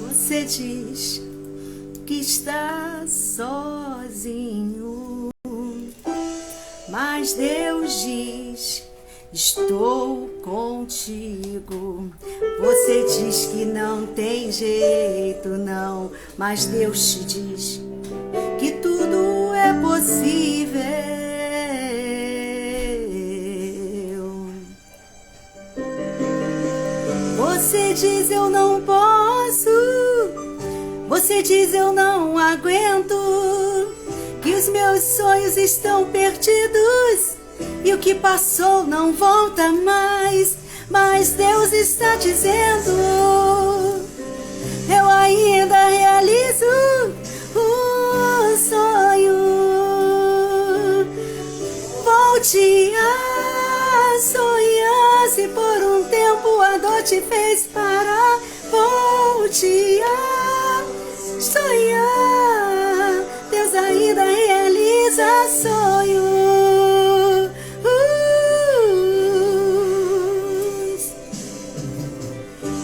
Você diz que está sozinho, mas Deus diz: estou contigo. Você diz que não tem jeito, não, mas Deus te diz que tudo é possível. Você diz: eu não posso. Você diz: eu não aguento, que os meus sonhos estão perdidos e o que passou não volta mais. Mas Deus está dizendo: eu ainda realizo o sonho. Volte a sonhar, se por um tempo a dor te fez parar. Volte a sonhar, Deus ainda realiza sonhos.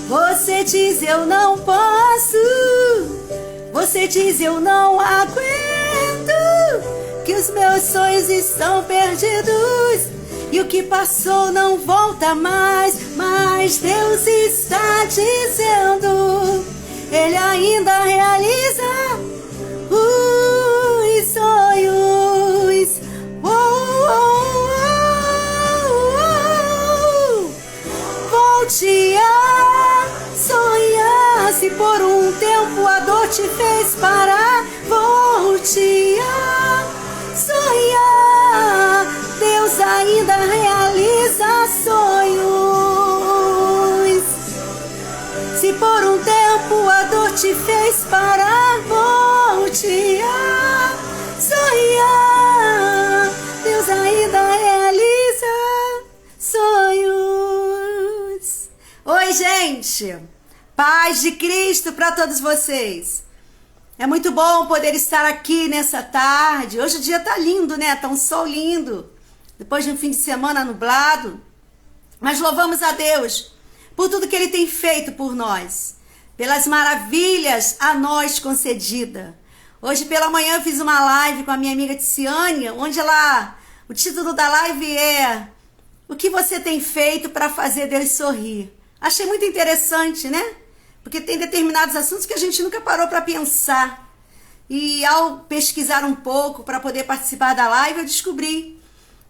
Você diz: eu não posso. Você diz: eu não aguento, que os meus sonhos estão perdidos e o que passou não volta mais. Mas Deus está dizendo: Ele ainda realiza os sonhos. Volte a sonhar, se por um tempo a dor te fez parar. Volte a sonhar, Deus ainda realiza sonhos. Se por um tempo a dor te fez parar, volte a sonhar, Deus ainda realiza sonhos. Oi, gente! Paz de Cristo para todos vocês. É muito bom poder estar aqui nessa tarde. Hoje o dia tá lindo, né? Tá um sol lindo. Depois de um fim de semana nublado. Mas louvamos a Deus por tudo que Ele tem feito por nós, pelas maravilhas a nós concedida. Hoje pela manhã eu fiz uma live com a minha amiga Tiziane, onde o título da live é: o que você tem feito para fazer Deus sorrir? Achei muito interessante, né? Porque tem determinados assuntos que a gente nunca parou para pensar. E ao pesquisar um pouco para poder participar da live, eu descobri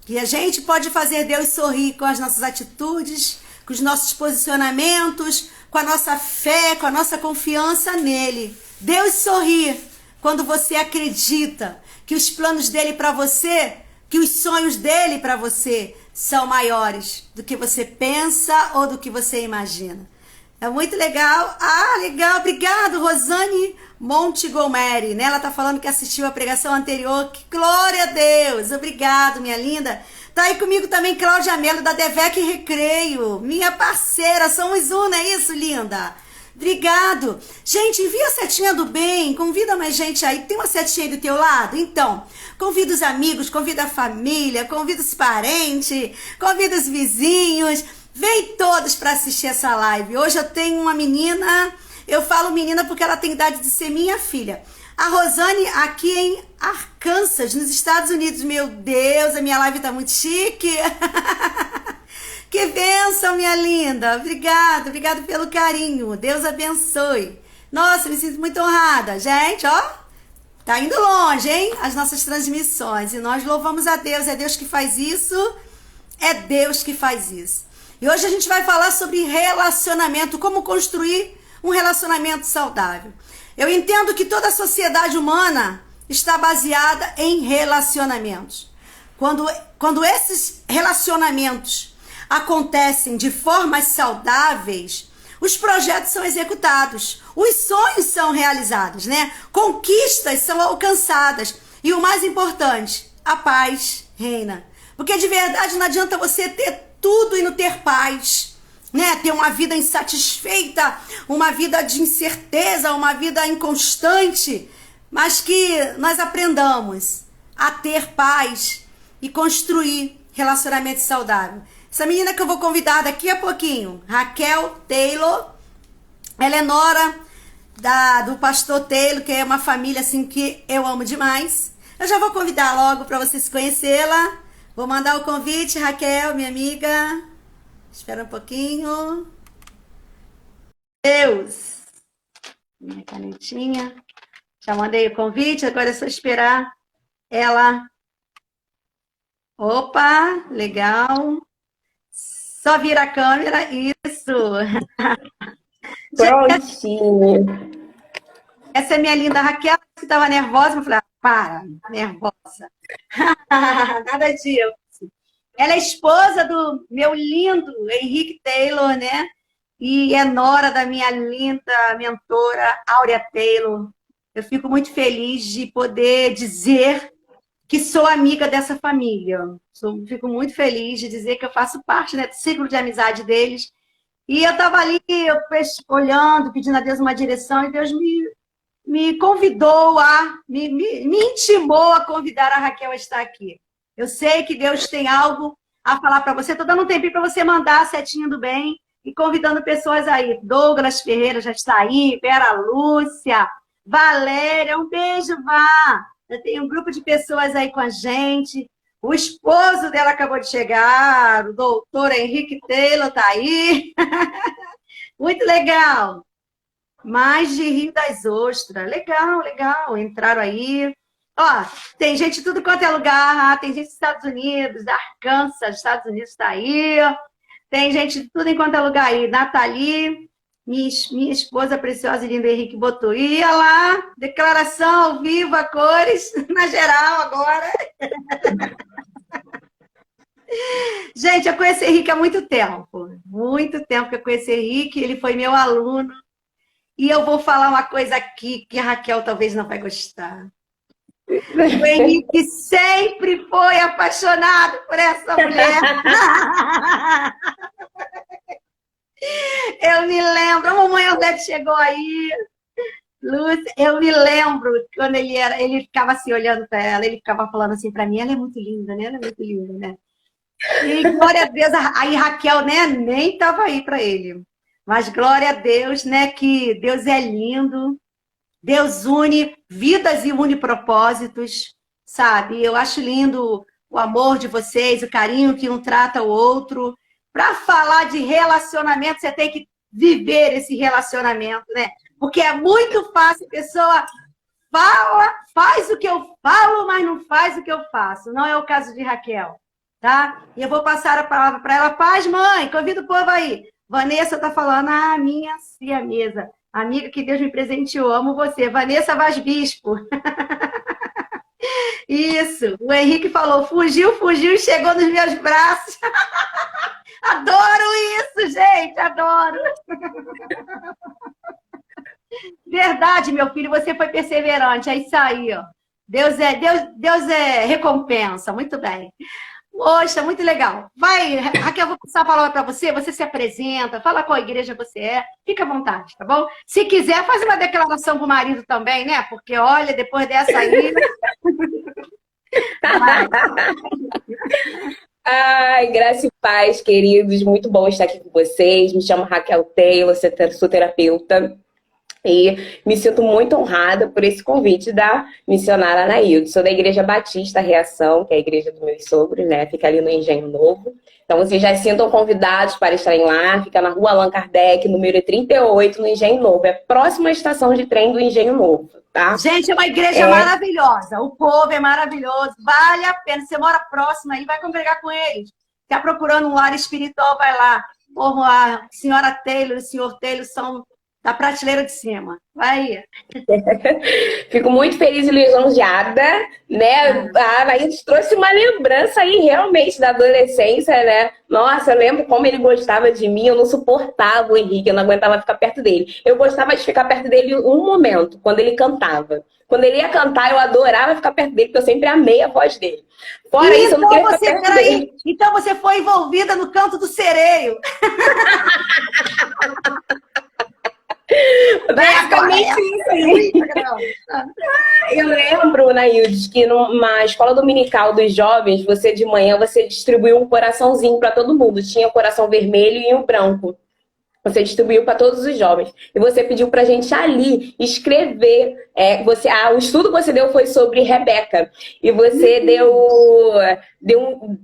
que a gente pode fazer Deus sorrir com as nossas atitudes, com os nossos posicionamentos, com a nossa fé, com a nossa confiança nele. Deus sorri quando você acredita que os planos dele para você, que os sonhos dele para você são maiores do que você pensa ou do que você imagina. É muito legal. Legal. Obrigado, Rosane Montgomery, né? Ela tá falando que assistiu a pregação anterior. Que glória a Deus. Obrigado, minha linda. Tá aí comigo também Cláudia Mello, da Devec Recreio. Minha parceira, somos um, não é isso, linda? Obrigado. Gente, envia a setinha do bem. Convida mais gente aí. Tem uma setinha aí do teu lado? Então, convida os amigos, convida a família, convida os parentes, convida os vizinhos. Vem todos para assistir essa live. Hoje eu tenho uma menina, eu falo menina porque ela tem idade de ser minha filha. A Rosane aqui em Arkansas, nos Estados Unidos. Meu Deus, a minha live tá muito chique. Que bênção, minha linda. Obrigado pelo carinho. Deus abençoe. Nossa, me sinto muito honrada. Gente, ó, tá indo longe, hein? As nossas transmissões. E nós louvamos a Deus. É Deus que faz isso. É Deus que faz isso. E hoje a gente vai falar sobre relacionamento, como construir um relacionamento saudável. Eu entendo que toda a sociedade humana está baseada em relacionamentos. Quando esses relacionamentos acontecem de formas saudáveis, os projetos são executados, os sonhos são realizados, né? Conquistas são alcançadas e o mais importante, a paz reina. Porque de verdade não adianta você ter tudo e não ter paz. né, ter uma vida insatisfeita, uma vida de incerteza, uma vida inconstante, mas que nós aprendamos a ter paz e construir relacionamento saudável. Essa menina que eu vou convidar daqui a pouquinho, Raquel Taylor, ela é nora do pastor Taylor, que é uma família assim que eu amo demais. Eu já vou convidar logo para vocês conhecê-la. Vou mandar o convite, Raquel, minha amiga. Espera um pouquinho. Deus. Minha canetinha. Já mandei o convite, agora é só esperar ela. Opa, legal. Só vira a câmera, isso. Prontinho. Essa é minha linda Raquel, que estava nervosa. Eu falei, para, nervosa. Nada disso. Ela é esposa do meu lindo Henrique Taylor, né? E é nora da minha linda mentora, Áurea Taylor. Eu fico muito feliz de poder dizer que sou amiga dessa família. Fico muito feliz de dizer que eu faço parte, né, do ciclo de amizade deles. E eu estava ali olhando, pedindo a Deus uma direção, e Deus me convidou me intimou a convidar a Raquel a estar aqui. Eu sei que Deus tem algo a falar para você. Estou dando um tempinho para você mandar a setinha do bem e convidando pessoas aí. Douglas Ferreira já está aí, Vera Lúcia, Valéria, um beijo, Vá. Eu tenho um grupo de pessoas aí com a gente. O esposo dela acabou de chegar, o doutor Henrique Taylor está aí. Muito legal. Mais de Rio das Ostras. Legal, legal. Entraram aí. Ó, tem gente de tudo quanto é lugar. Tem gente dos Estados Unidos, da Arkansas, Estados Unidos está aí. Tem gente de tudo enquanto é lugar aí. Nathalie, minha esposa preciosa e linda Henrique botou. Ia lá, declaração ao vivo, a cores, na geral agora. Gente, eu conheci Henrique há muito tempo. Muito tempo que eu conheci Henrique. Ele foi meu aluno. E eu vou falar uma coisa aqui que a Raquel talvez não vai gostar. O Henrique sempre foi apaixonado por essa mulher. Eu me lembro, a mamãe Odete chegou aí, Lúcia, eu me lembro quando ele ficava assim olhando para ela, ele ficava falando assim para mim, ela é muito linda, né? Ela é muito linda, né? E glória a Deus, aí Raquel, né, nem estava aí para ele. Mas glória a Deus, né, que Deus é lindo, Deus une vidas e une propósitos, sabe? Eu acho lindo o amor de vocês, o carinho que um trata o outro. Para falar de relacionamento, você tem que viver esse relacionamento, né? Porque é muito fácil, a pessoa fala, faz o que eu falo, mas não faz o que eu faço. Não é o caso de Raquel, tá? E eu vou passar a palavra para ela. Paz, mãe, convida o povo aí. Vanessa está falando, minha siamesa, amiga que Deus me presenteou, amo você. Vanessa Vaz Bispo. Isso, o Henrique falou, fugiu e chegou nos meus braços. Adoro isso, gente, adoro. Verdade, meu filho, você foi perseverante, é isso aí, ó. Deus é recompensa, muito bem. Poxa, muito legal. Vai, Raquel, eu vou passar a palavra para você, você se apresenta, fala qual igreja você é, fica à vontade, tá bom? Se quiser, faz uma declaração pro marido também, né? Porque, olha, depois dessa aí... Ai, graça e paz, queridos. Muito bom estar aqui com vocês. Me chamo Raquel Taylor, sou terapeuta. E me sinto muito honrada por esse convite da missionária Anaílde. Sou da Igreja Batista Reação, que é a igreja dos meus sogros, né? Fica ali no Engenho Novo. Então, vocês já se sintam convidados para estarem lá. Fica na rua Allan Kardec, número 38, no Engenho Novo. É a próxima estação de trem do Engenho Novo, tá? Gente, é uma igreja maravilhosa. O povo é maravilhoso. Vale a pena. Você mora próximo aí, vai congregar com eles. Está procurando um lar espiritual, vai lá. Como a senhora Taylor e o senhor Taylor são da prateleira de cima. Vai. Fico muito feliz e lisonjeada, né? A Anaídes trouxe uma lembrança aí realmente da adolescência, né? Nossa, eu lembro como ele gostava de mim, eu não suportava o Henrique, eu não aguentava ficar perto dele. Eu gostava de ficar perto dele um momento, quando ele cantava. Quando ele ia cantar, eu adorava ficar perto dele, porque eu sempre amei a voz dele. Fora isso, eu não queria ficar perto dele. Então você foi envolvida no canto do sereio. Basicamente isso aí. Eu lembro, Naildes, que numa escola dominical dos jovens, você de manhã você distribuiu um coraçãozinho para todo mundo. Tinha o coração vermelho e o branco. Você distribuiu para todos os jovens. E você pediu para a gente ali escrever. O estudo que você deu foi sobre Rebeca. E você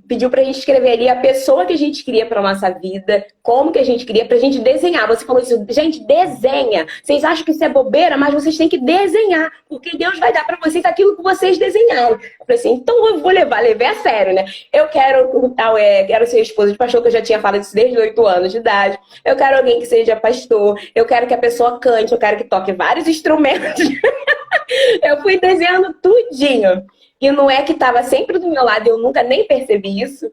pediu para a gente escrever ali a pessoa que a gente queria para nossa vida, como que a gente queria, para a gente desenhar. Você falou isso, gente, desenha. Vocês acham que isso é bobeira, mas vocês têm que desenhar, porque Deus vai dar para vocês aquilo que vocês desenharam. Eu falei assim, então eu vou levei a sério, né? Eu quero ser esposa de pastor, que eu já tinha falado isso desde 8 anos de idade. Eu quero alguém que seja pastor, eu quero que a pessoa cante, eu quero que toque vários instrumentos. Eu fui desenhando tudinho. E não é que estava sempre do meu lado, eu nunca nem percebi isso.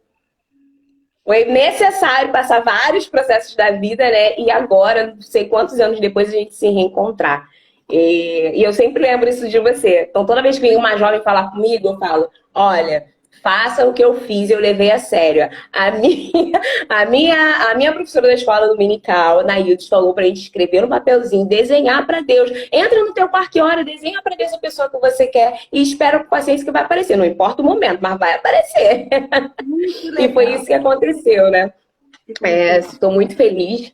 Foi necessário passar vários processos da vida, né? E agora, não sei quantos anos depois, a gente se reencontrar. E eu sempre lembro isso de você. Então, toda vez que vem uma jovem falar comigo, eu falo, olha, faça o que eu fiz, eu levei a sério. A minha professora da escola dominical, Naildes, falou pra gente escrever no papelzinho, desenhar pra Deus. Entra no teu quarto e ora, desenha pra Deus a pessoa que você quer e espera com paciência que vai aparecer. Não importa o momento, mas vai aparecer. E foi isso que aconteceu, né? Estou muito feliz.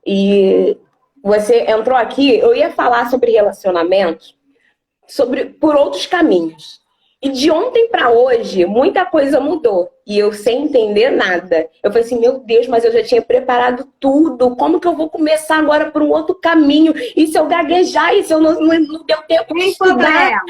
E você entrou aqui, eu ia falar sobre relacionamentos, por outros caminhos. E de ontem para hoje, muita coisa mudou. E eu sem entender nada. Eu falei assim, meu Deus, mas eu já tinha preparado tudo. Como que eu vou começar agora por um outro caminho? E se eu gaguejar? E se eu não deu tempo de estudar?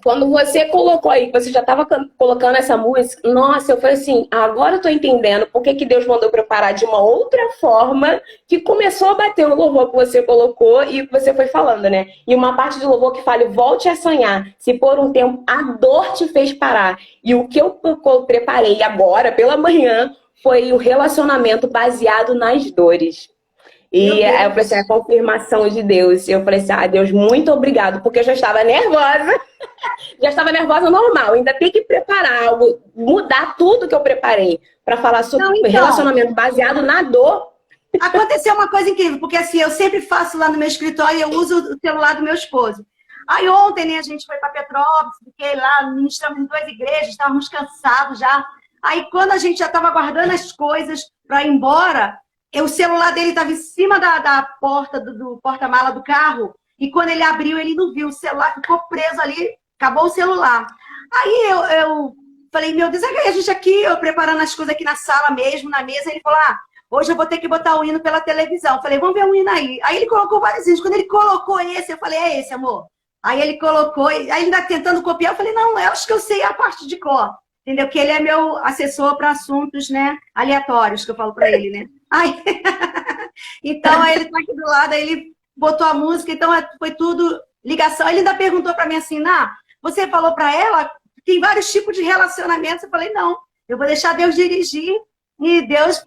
Quando você colocou aí, você já estava colocando essa música, nossa, eu falei assim, agora eu tô entendendo por que Deus mandou preparar de uma outra forma, que começou a bater o louvor que você colocou e que você foi falando, né? E uma parte do louvor que fala, volte a sonhar, se por um tempo a dor te fez parar. E o que eu preparei agora, pela manhã, foi o relacionamento baseado nas dores. E aí eu falei assim, a confirmação de Deus. Eu falei assim, Deus, muito obrigado, porque eu já estava nervosa. Já estava nervosa normal. Ainda tem que preparar algo, mudar tudo que eu preparei para falar sobre relacionamento baseado na dor. Aconteceu uma coisa incrível, porque assim, eu sempre faço lá no meu escritório e eu uso o celular do meu esposo. Aí ontem, né, a gente foi para Petrópolis, fiquei lá, ministramos em 2 igrejas, estávamos cansados já. Aí quando a gente já estava guardando as coisas para ir embora, o celular dele estava em cima da porta, do porta-mala do carro, e quando ele abriu, ele não viu, o celular ficou preso ali, acabou o celular. Aí eu falei, meu Deus, a gente aqui, eu preparando as coisas aqui na sala mesmo, na mesa, ele falou, hoje eu vou ter que botar o hino pela televisão. Eu falei, vamos ver o hino aí. Aí ele colocou vários hinos, quando ele colocou esse, eu falei, é esse, amor. Aí ele colocou, aí ele ainda tentando copiar, eu falei, não, eu acho que eu sei a parte de cor. Entendeu? Que ele é meu assessor para assuntos, né, aleatórios, que eu falo para ele, né? Aí... Então, aí ele tá aqui do lado, aí ele botou a música, então foi tudo ligação. Ele ainda perguntou para mim assim, você falou para ela, tem vários tipos de relacionamentos. Eu falei, não, eu vou deixar Deus dirigir. E Deus,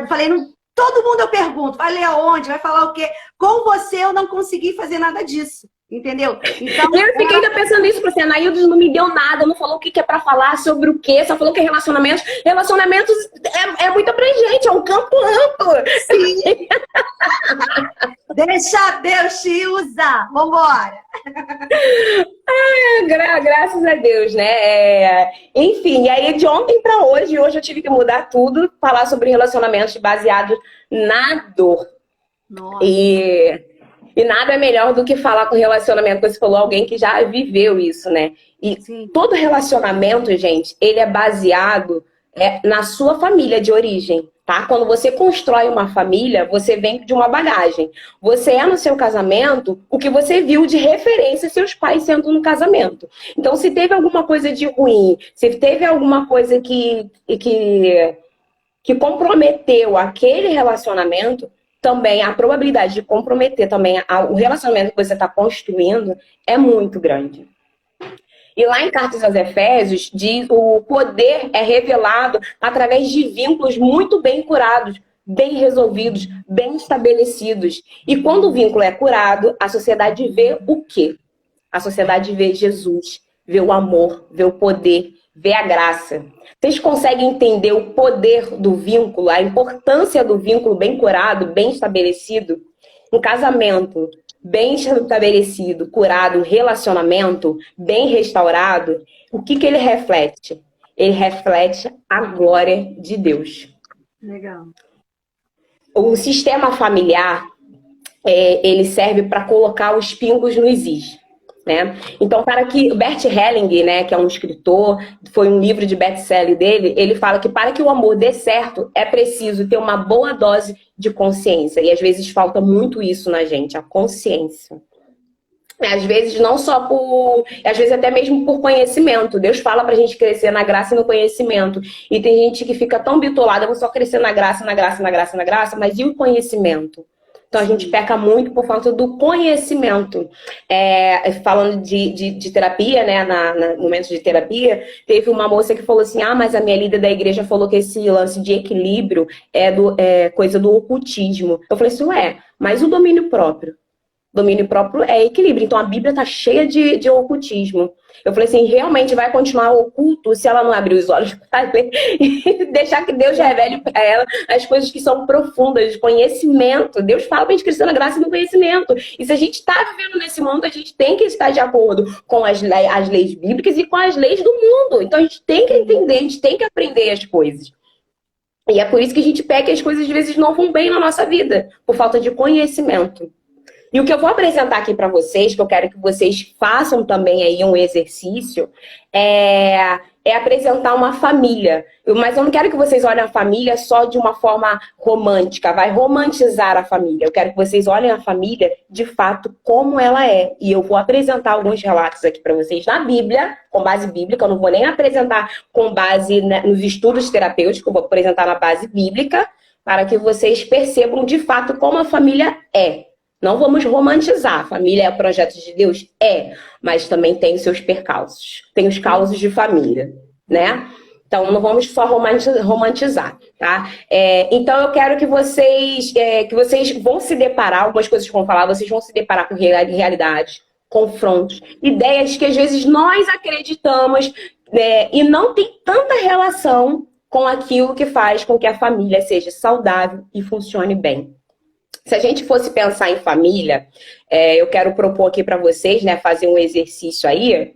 eu falei, não, todo mundo eu pergunto, vai ler aonde, vai falar o quê? Com você eu não consegui fazer nada disso. Entendeu? Então, eu fiquei ainda pensando isso, porque a Naildes não me deu nada, não falou o que é para falar, sobre o quê, só falou que é relacionamentos. Relacionamentos é muito abrangente, é um campo amplo. Sim. Deixa Deus te usar. Vambora. Graças a Deus, né? Enfim, e aí de ontem para hoje eu tive que mudar tudo, falar sobre relacionamentos baseados na dor. Nossa. E nada é melhor do que falar com relacionamento, você falou, alguém que já viveu isso, né? E Sim. Todo relacionamento, gente, ele é baseado na sua família de origem, tá? Quando você constrói uma família, você vem de uma bagagem. Você é no seu casamento o que você viu de referência seus pais sendo no casamento. Então, se teve alguma coisa de ruim, se teve alguma coisa que comprometeu aquele relacionamento, também a probabilidade de comprometer também o relacionamento que você está construindo é muito grande. E lá em Cartas aos Efésios, diz o poder é revelado através de vínculos muito bem curados, bem resolvidos, bem estabelecidos. E quando o vínculo é curado, a sociedade vê o quê? A sociedade vê Jesus, vê o amor, vê o poder, vê a graça. Vocês conseguem entender o poder do vínculo, a importância do vínculo bem curado, bem estabelecido? Um casamento bem estabelecido, curado, um relacionamento bem restaurado, o que ele reflete? Ele reflete a glória de Deus. Legal. O sistema familiar, ele serve para colocar os pingos nos is. Né? Então, para que Bert Helling, né, que é um escritor, foi um livro de best-seller dele, ele fala que para que o amor dê certo, é preciso ter uma boa dose de consciência. E às vezes falta muito isso na gente, a consciência. Às vezes não só às vezes até mesmo por conhecimento. Deus fala pra gente crescer na graça e no conhecimento. E tem gente que fica tão bitolada, eu vou só crescer na graça, na graça, na graça, na graça, mas e o conhecimento? Então, a gente peca muito por falta do conhecimento. Falando de terapia, né, no momento de terapia, teve uma moça que falou assim, mas a minha líder da igreja falou que esse lance de equilíbrio é coisa do ocultismo. Eu falei assim, mas o domínio próprio? Domínio próprio é equilíbrio. Então, a Bíblia está cheia de ocultismo. Eu falei assim, realmente vai continuar oculto se ela não abrir os olhos para ler e deixar que Deus revele para ela as coisas que são profundas, de conhecimento. Deus fala para a gente crescer na graça e no conhecimento. E se a gente está vivendo nesse mundo, a gente tem que estar de acordo com as leis bíblicas e com as leis do mundo. Então, a gente tem que entender, a gente tem que aprender as coisas. E é por isso que a gente peca e as coisas às vezes não vão bem na nossa vida, por falta de conhecimento. E o que eu vou apresentar aqui para vocês, que eu quero que vocês façam também aí um exercício, é apresentar uma família. Mas eu não quero que vocês olhem a família só de uma forma romântica, vai romantizar a família. Eu quero que vocês olhem a família de fato como ela é. E eu vou apresentar alguns relatos aqui para vocês na Bíblia, com base bíblica. Eu não vou nem apresentar com base nos estudos terapêuticos, eu vou apresentar na base bíblica, para que vocês percebam de fato como a família é. Não vamos romantizar. A família é o projeto de Deus? Mas também tem os seus percalços. Tem os causos de família, né? Então, não vamos só romantizar, tá? Então, eu quero que vocês vão se deparar, algumas coisas que eu vou falar, vocês vão se deparar com realidades, confrontos, ideias que às vezes nós acreditamos, e não tem tanta relação com aquilo que faz com que a família seja saudável e funcione bem. Se a gente fosse pensar em família, eu quero propor aqui para vocês, né, fazer um exercício aí,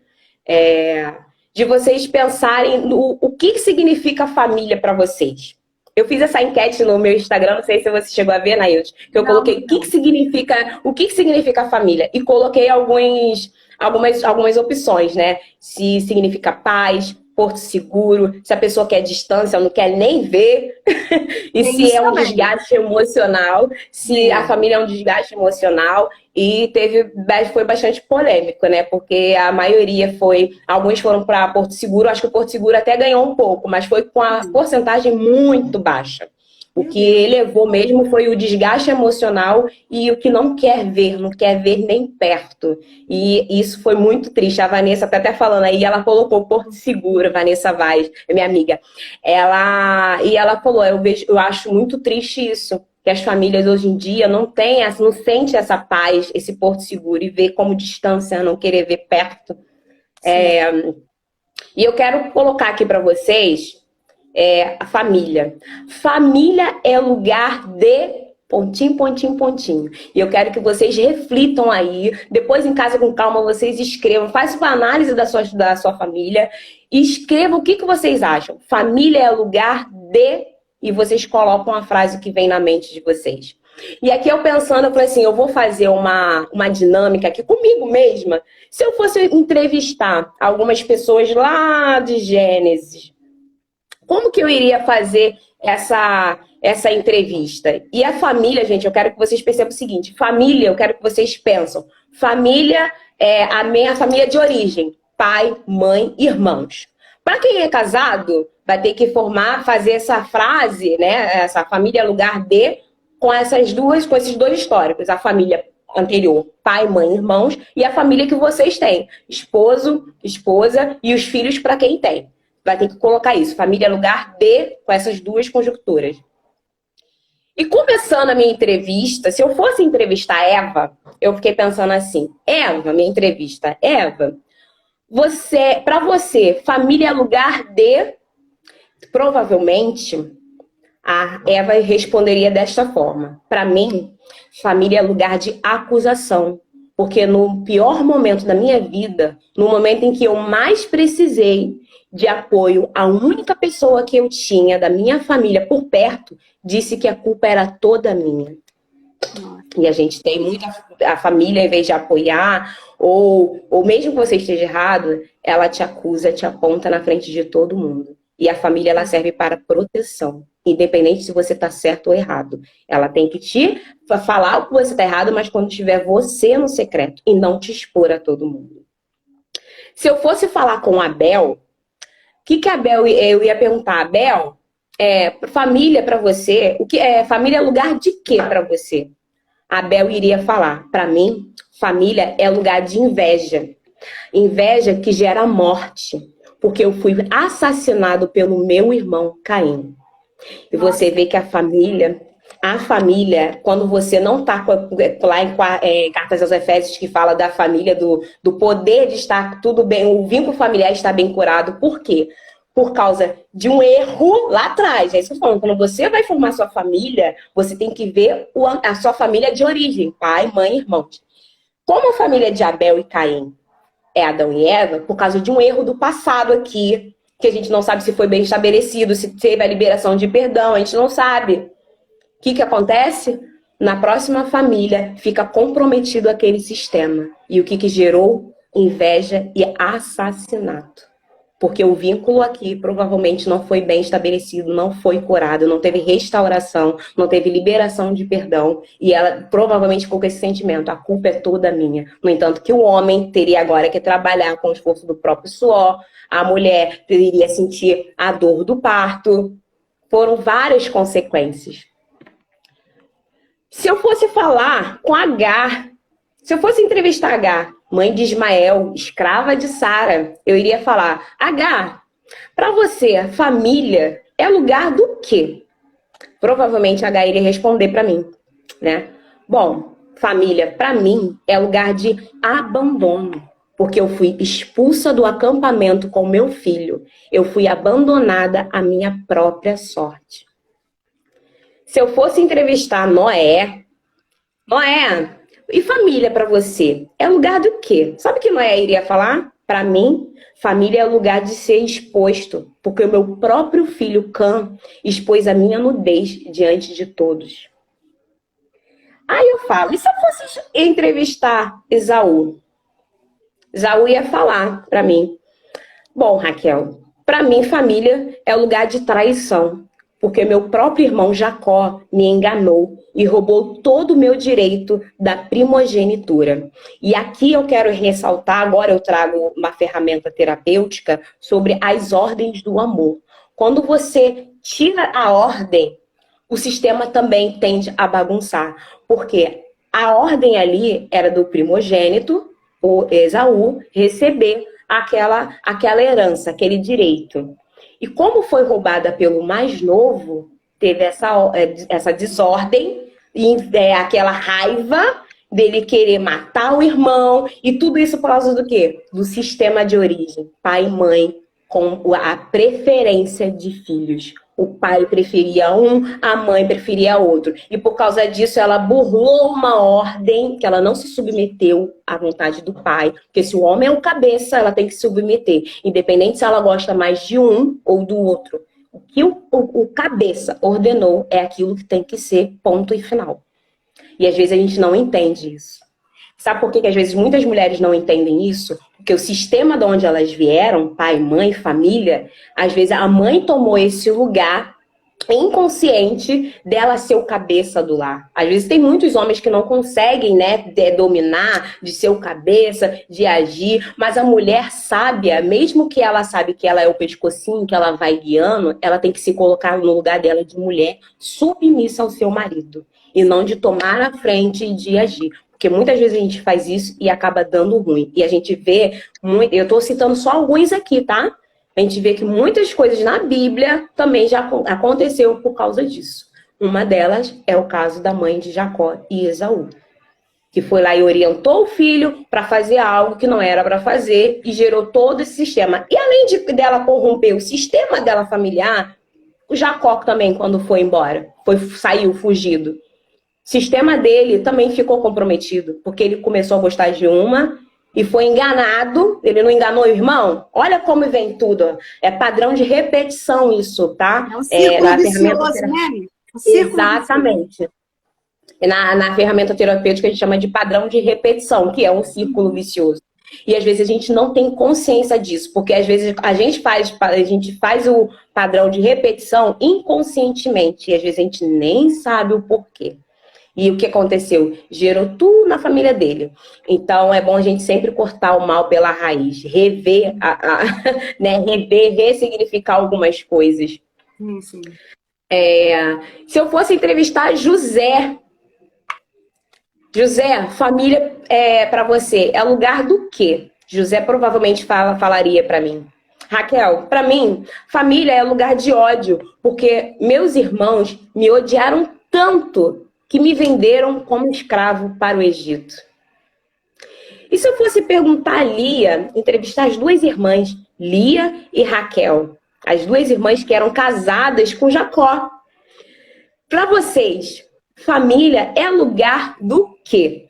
de vocês pensarem o que significa família para vocês. Eu fiz essa enquete no meu Instagram, não sei se você chegou a ver, Nailton, que eu coloquei o que significa família. E coloquei algumas opções, né? Se significa paz, porto seguro, se a pessoa quer distância, não quer nem ver, e se é um desgaste emocional, se a família é um desgaste emocional, e foi bastante polêmico, né? Porque a maioria alguns foram para Porto Seguro, acho que o Porto Seguro até ganhou um pouco, mas foi com a porcentagem muito baixa. O que elevou mesmo foi o desgaste emocional e o que não quer ver nem perto. E isso foi muito triste. A Vanessa tá até falando aí, ela colocou Porto Seguro, Vanessa Vaz, minha amiga. Ela falou, eu acho muito triste isso, que as famílias hoje em dia não sentem essa paz, esse Porto Seguro, e ver como distância, não querer ver perto. E eu quero colocar aqui para vocês a família. Família é lugar de pontinho, pontinho, pontinho. E eu quero que vocês reflitam aí. Depois, em casa, com calma, vocês escrevam. Façam uma análise da sua família. E escrevam o que vocês acham. Família é lugar de... E vocês colocam a frase que vem na mente de vocês. E aqui eu pensando, eu falei assim, eu vou fazer uma dinâmica aqui comigo mesma. Se eu fosse entrevistar algumas pessoas lá de Gênesis, como que eu iria fazer essa entrevista? E a família, gente, eu quero que vocês percebam o seguinte. Família, eu quero que vocês pensem. Família é a minha família de origem. Pai, mãe, irmãos. Para quem é casado, vai ter que fazer essa frase, né? Essa família é lugar de com esses dois históricos, a família anterior, pai, mãe, irmãos, e a família que vocês têm, esposo, esposa e os filhos para quem tem. Vai ter que colocar isso, família é lugar de, com essas duas conjunturas. E começando a minha entrevista, se eu fosse entrevistar a Eva, eu fiquei pensando assim, Eva, minha entrevista, Eva, para você, família é lugar de... Provavelmente, a Eva responderia desta forma. Para mim, família é lugar de acusação. Porque no pior momento da minha vida, no momento em que eu mais precisei de apoio, a única pessoa que eu tinha da minha família por perto disse que a culpa era toda minha. E a gente tem muita... A família, em vez de apoiar, ou mesmo que você esteja errado, ela te acusa, te aponta na frente de todo mundo. E a família, ela serve para proteção. Independente se você está certo ou errado. Ela tem que te falar que você está errado, mas quando tiver você no secreto. E não te expor a todo mundo. Se eu fosse falar com a Abel, o que a Abel... Eu ia perguntar, Abel, família para você, família é lugar de quê para você? A Abel iria falar, para mim, família é lugar de inveja. Inveja que gera morte. Porque eu fui assassinado pelo meu irmão Caim. E você vê que a família, quando você não está lá em Cartas aos Efésios, que fala da família, do poder de estar tudo bem, o vínculo familiar está bem curado. Por quê? Por causa de um erro lá atrás. É isso que eu tô falando. Quando você vai formar sua família, você tem que ver a sua família de origem. Pai, mãe, irmãos. Como a família de Abel e Caim é Adão e Eva, por causa de um erro do passado aqui, que a gente não sabe se foi bem estabelecido, se teve a liberação de perdão, a gente não sabe. O que acontece? Na próxima família fica comprometido aquele sistema. E o que gerou? Inveja e assassinato. Porque o vínculo aqui provavelmente não foi bem estabelecido, não foi curado, não teve restauração, não teve liberação de perdão. E ela provavelmente ficou com esse sentimento, a culpa é toda minha. No entanto, que o homem teria agora que trabalhar com o esforço do próprio suor, a mulher iria sentir a dor do parto. Foram várias consequências. Se eu fosse falar com Agar, se eu fosse entrevistar Agar, mãe de Ismael, escrava de Sara, eu iria falar, Agar, para você, família é lugar do quê? Provavelmente Agar iria responder para mim, né? Bom, família, para mim, é lugar de abandono, porque eu fui expulsa do acampamento com meu filho. Eu fui abandonada à minha própria sorte. Se eu fosse entrevistar Noé, e família para você? É lugar do quê? Sabe o que Noé iria falar? Para mim, família é lugar de ser exposto. Porque o meu próprio filho Cã expôs a minha nudez diante de todos. Aí eu falo, e se eu fosse entrevistar Esaú? Esaú ia falar para mim. Bom, Raquel, para mim família é lugar de traição. Porque meu próprio irmão Jacó me enganou e roubou todo o meu direito da primogenitura. E aqui eu quero ressaltar, agora eu trago uma ferramenta terapêutica sobre as ordens do amor. Quando você tira a ordem, o sistema também tende a bagunçar. Porque a ordem ali era do primogênito, o Esaú, receber aquela herança, aquele direito. E como foi roubada pelo mais novo, teve essa desordem e aquela raiva dele querer matar o irmão. E tudo isso por causa do quê? Do sistema de origem. Pai e mãe com a preferência de filhos. O pai preferia um, a mãe preferia outro. E por causa disso ela burlou uma ordem que ela não se submeteu à vontade do pai. Porque se o homem é o cabeça, ela tem que se submeter. Independente se ela gosta mais de um ou do outro. O que o cabeça ordenou é aquilo que tem que ser, ponto e final. E às vezes a gente não entende isso. Sabe por que às vezes muitas mulheres não entendem isso? Porque o sistema de onde elas vieram, pai, mãe, família, às vezes a mãe tomou esse lugar inconsciente dela ser o cabeça do lar. Às vezes tem muitos homens que não conseguem, né, dominar, de ser o cabeça, de agir, mas a mulher sábia, mesmo que ela sabe que ela é o pescocinho, que ela vai guiando, ela tem que se colocar no lugar dela de mulher submissa ao seu marido. e não de tomar a frente e de agir. Porque muitas vezes a gente faz isso e acaba dando ruim. E a gente vê, eu estou citando só alguns aqui, tá? A gente vê que muitas coisas na Bíblia também já aconteceu por causa disso. Uma delas é o caso da mãe de Jacó e Esaú, que foi lá e orientou o filho para fazer algo que não era para fazer e gerou todo esse sistema. E além dela corromper o sistema dela familiar, o Jacó também, quando foi embora, saiu fugido. O sistema dele também ficou comprometido, porque ele começou a gostar de uma e foi enganado. Ele não enganou o irmão? Olha como vem tudo. É padrão de repetição isso, tá? É um círculo vicioso, né? Exatamente. Na ferramenta terapêutica a gente chama de padrão de repetição, que é um círculo vicioso. E às vezes a gente não tem consciência disso, porque às vezes a gente faz o padrão de repetição inconscientemente, e às vezes a gente nem sabe o porquê. E o que aconteceu? Gerou tudo na família dele. Então é bom a gente sempre cortar o mal pela raiz, rever, né, ressignificar algumas coisas. Sim. Se eu fosse entrevistar José, família para você é lugar do quê? José provavelmente falaria para mim. Raquel, para mim, família é lugar de ódio, porque meus irmãos me odiaram tanto que me venderam como escravo para o Egito. E se eu fosse perguntar a Lia, entrevistar as duas irmãs, Lia e Raquel, as duas irmãs que eram casadas com Jacó. Para vocês, família é lugar do quê?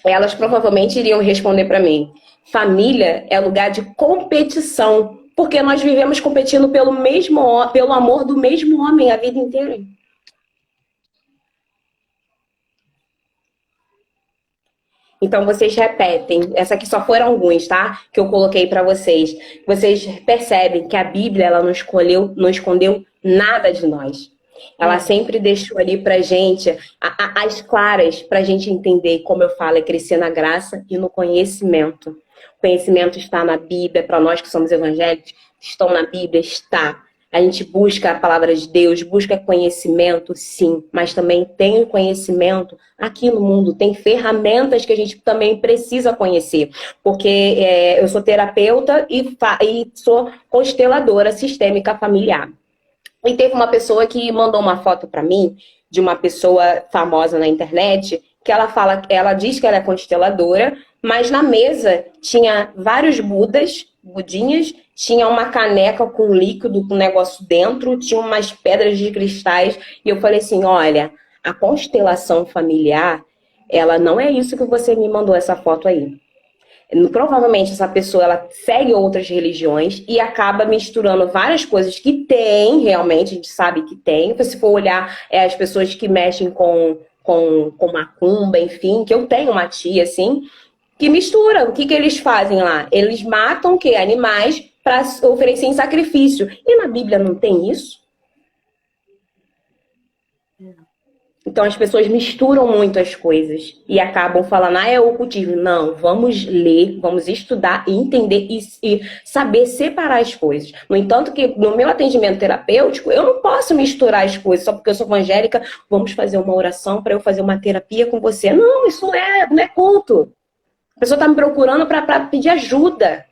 Elas provavelmente iriam responder para mim. Família é lugar de competição, porque nós vivemos competindo pelo amor do mesmo homem a vida inteira. Então, vocês repetem. Essa aqui só foram alguns, tá? Que eu coloquei para vocês. Vocês percebem que a Bíblia, ela não escondeu nada de nós. Ela sempre deixou ali pra gente as claras pra gente entender, como eu falo, é crescer na graça e no conhecimento. O conhecimento está na Bíblia, para nós que somos evangélicos, estão na Bíblia, está. A gente busca a palavra de Deus, busca conhecimento, sim, mas também tem conhecimento aqui no mundo, tem ferramentas que a gente também precisa conhecer, porque eu sou terapeuta e sou consteladora sistêmica familiar. E teve uma pessoa que mandou uma foto para mim, de uma pessoa famosa na internet, que ela diz que ela é consteladora, mas na mesa tinha vários budinhas, tinha uma caneca com líquido, com negócio dentro, tinha umas pedras de cristais, e eu falei assim, olha, a constelação familiar, ela não é isso que você me mandou essa foto aí. Provavelmente essa pessoa ela segue outras religiões e acaba misturando várias coisas que tem, realmente, a gente sabe que tem. Se for olhar as pessoas que mexem com macumba, enfim, que eu tenho uma tia assim, que mistura. O que eles fazem lá? Eles matam o quê? Animais para oferecer em sacrifício. E na Bíblia não tem isso? Então as pessoas misturam muito as coisas e acabam falando, é ocultismo. Não, vamos ler, vamos estudar e entender e saber separar as coisas. No entanto, que no meu atendimento terapêutico, eu não posso misturar as coisas só porque eu sou evangélica, vamos fazer uma oração para eu fazer uma terapia com você. Não, isso não é culto. A pessoa está me procurando para pedir ajuda.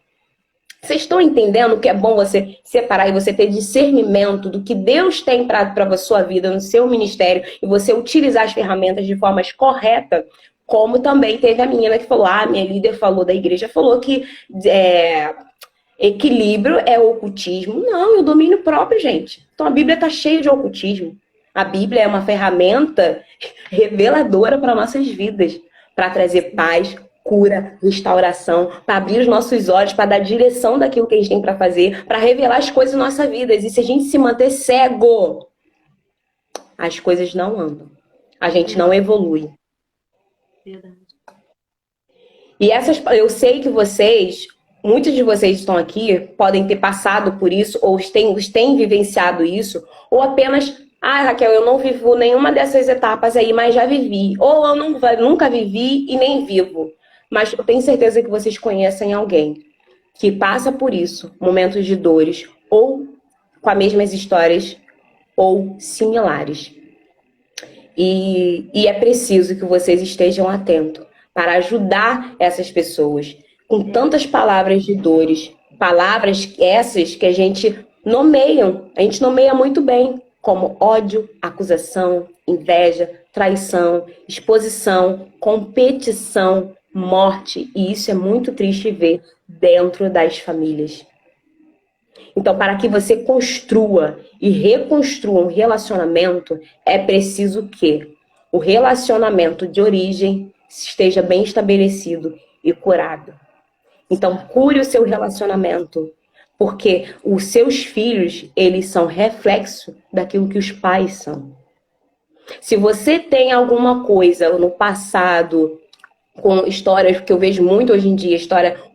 Vocês estão entendendo que é bom você separar e você ter discernimento do que Deus tem para a sua vida, no seu ministério, e você utilizar as ferramentas de forma correta, como também teve a menina que falou, minha líder falou da igreja, falou que equilíbrio é ocultismo. Não, é o domínio próprio, gente. Então a Bíblia está cheia de ocultismo. A Bíblia é uma ferramenta reveladora para nossas vidas, para trazer paz, cura, restauração, para abrir os nossos olhos, para dar direção daquilo que a gente tem para fazer, para revelar as coisas na nossa vida. E se a gente se manter cego, as coisas não andam. A gente não evolui. Verdade. E eu sei que muitos de vocês estão aqui, podem ter passado por isso, ou têm vivenciado isso, ou apenas, Raquel, eu não vivo nenhuma dessas etapas aí, mas já vivi. Ou eu nunca vivi e nem vivo. Mas eu tenho certeza que vocês conhecem alguém que passa por isso, momentos de dores, ou com as mesmas histórias, ou similares. E é preciso que vocês estejam atentos para ajudar essas pessoas com tantas palavras de dores, palavras essas que a gente nomeia muito bem, como ódio, acusação, inveja, traição, exposição, competição, morte. E isso é muito triste ver dentro das famílias. Então, para que você construa e reconstrua um relacionamento, é preciso que o relacionamento de origem esteja bem estabelecido e curado. Então, cure o seu relacionamento, porque os seus filhos, eles são reflexo daquilo que os pais são. Se você tem alguma coisa no passado, com histórias que eu vejo muito hoje em dia, história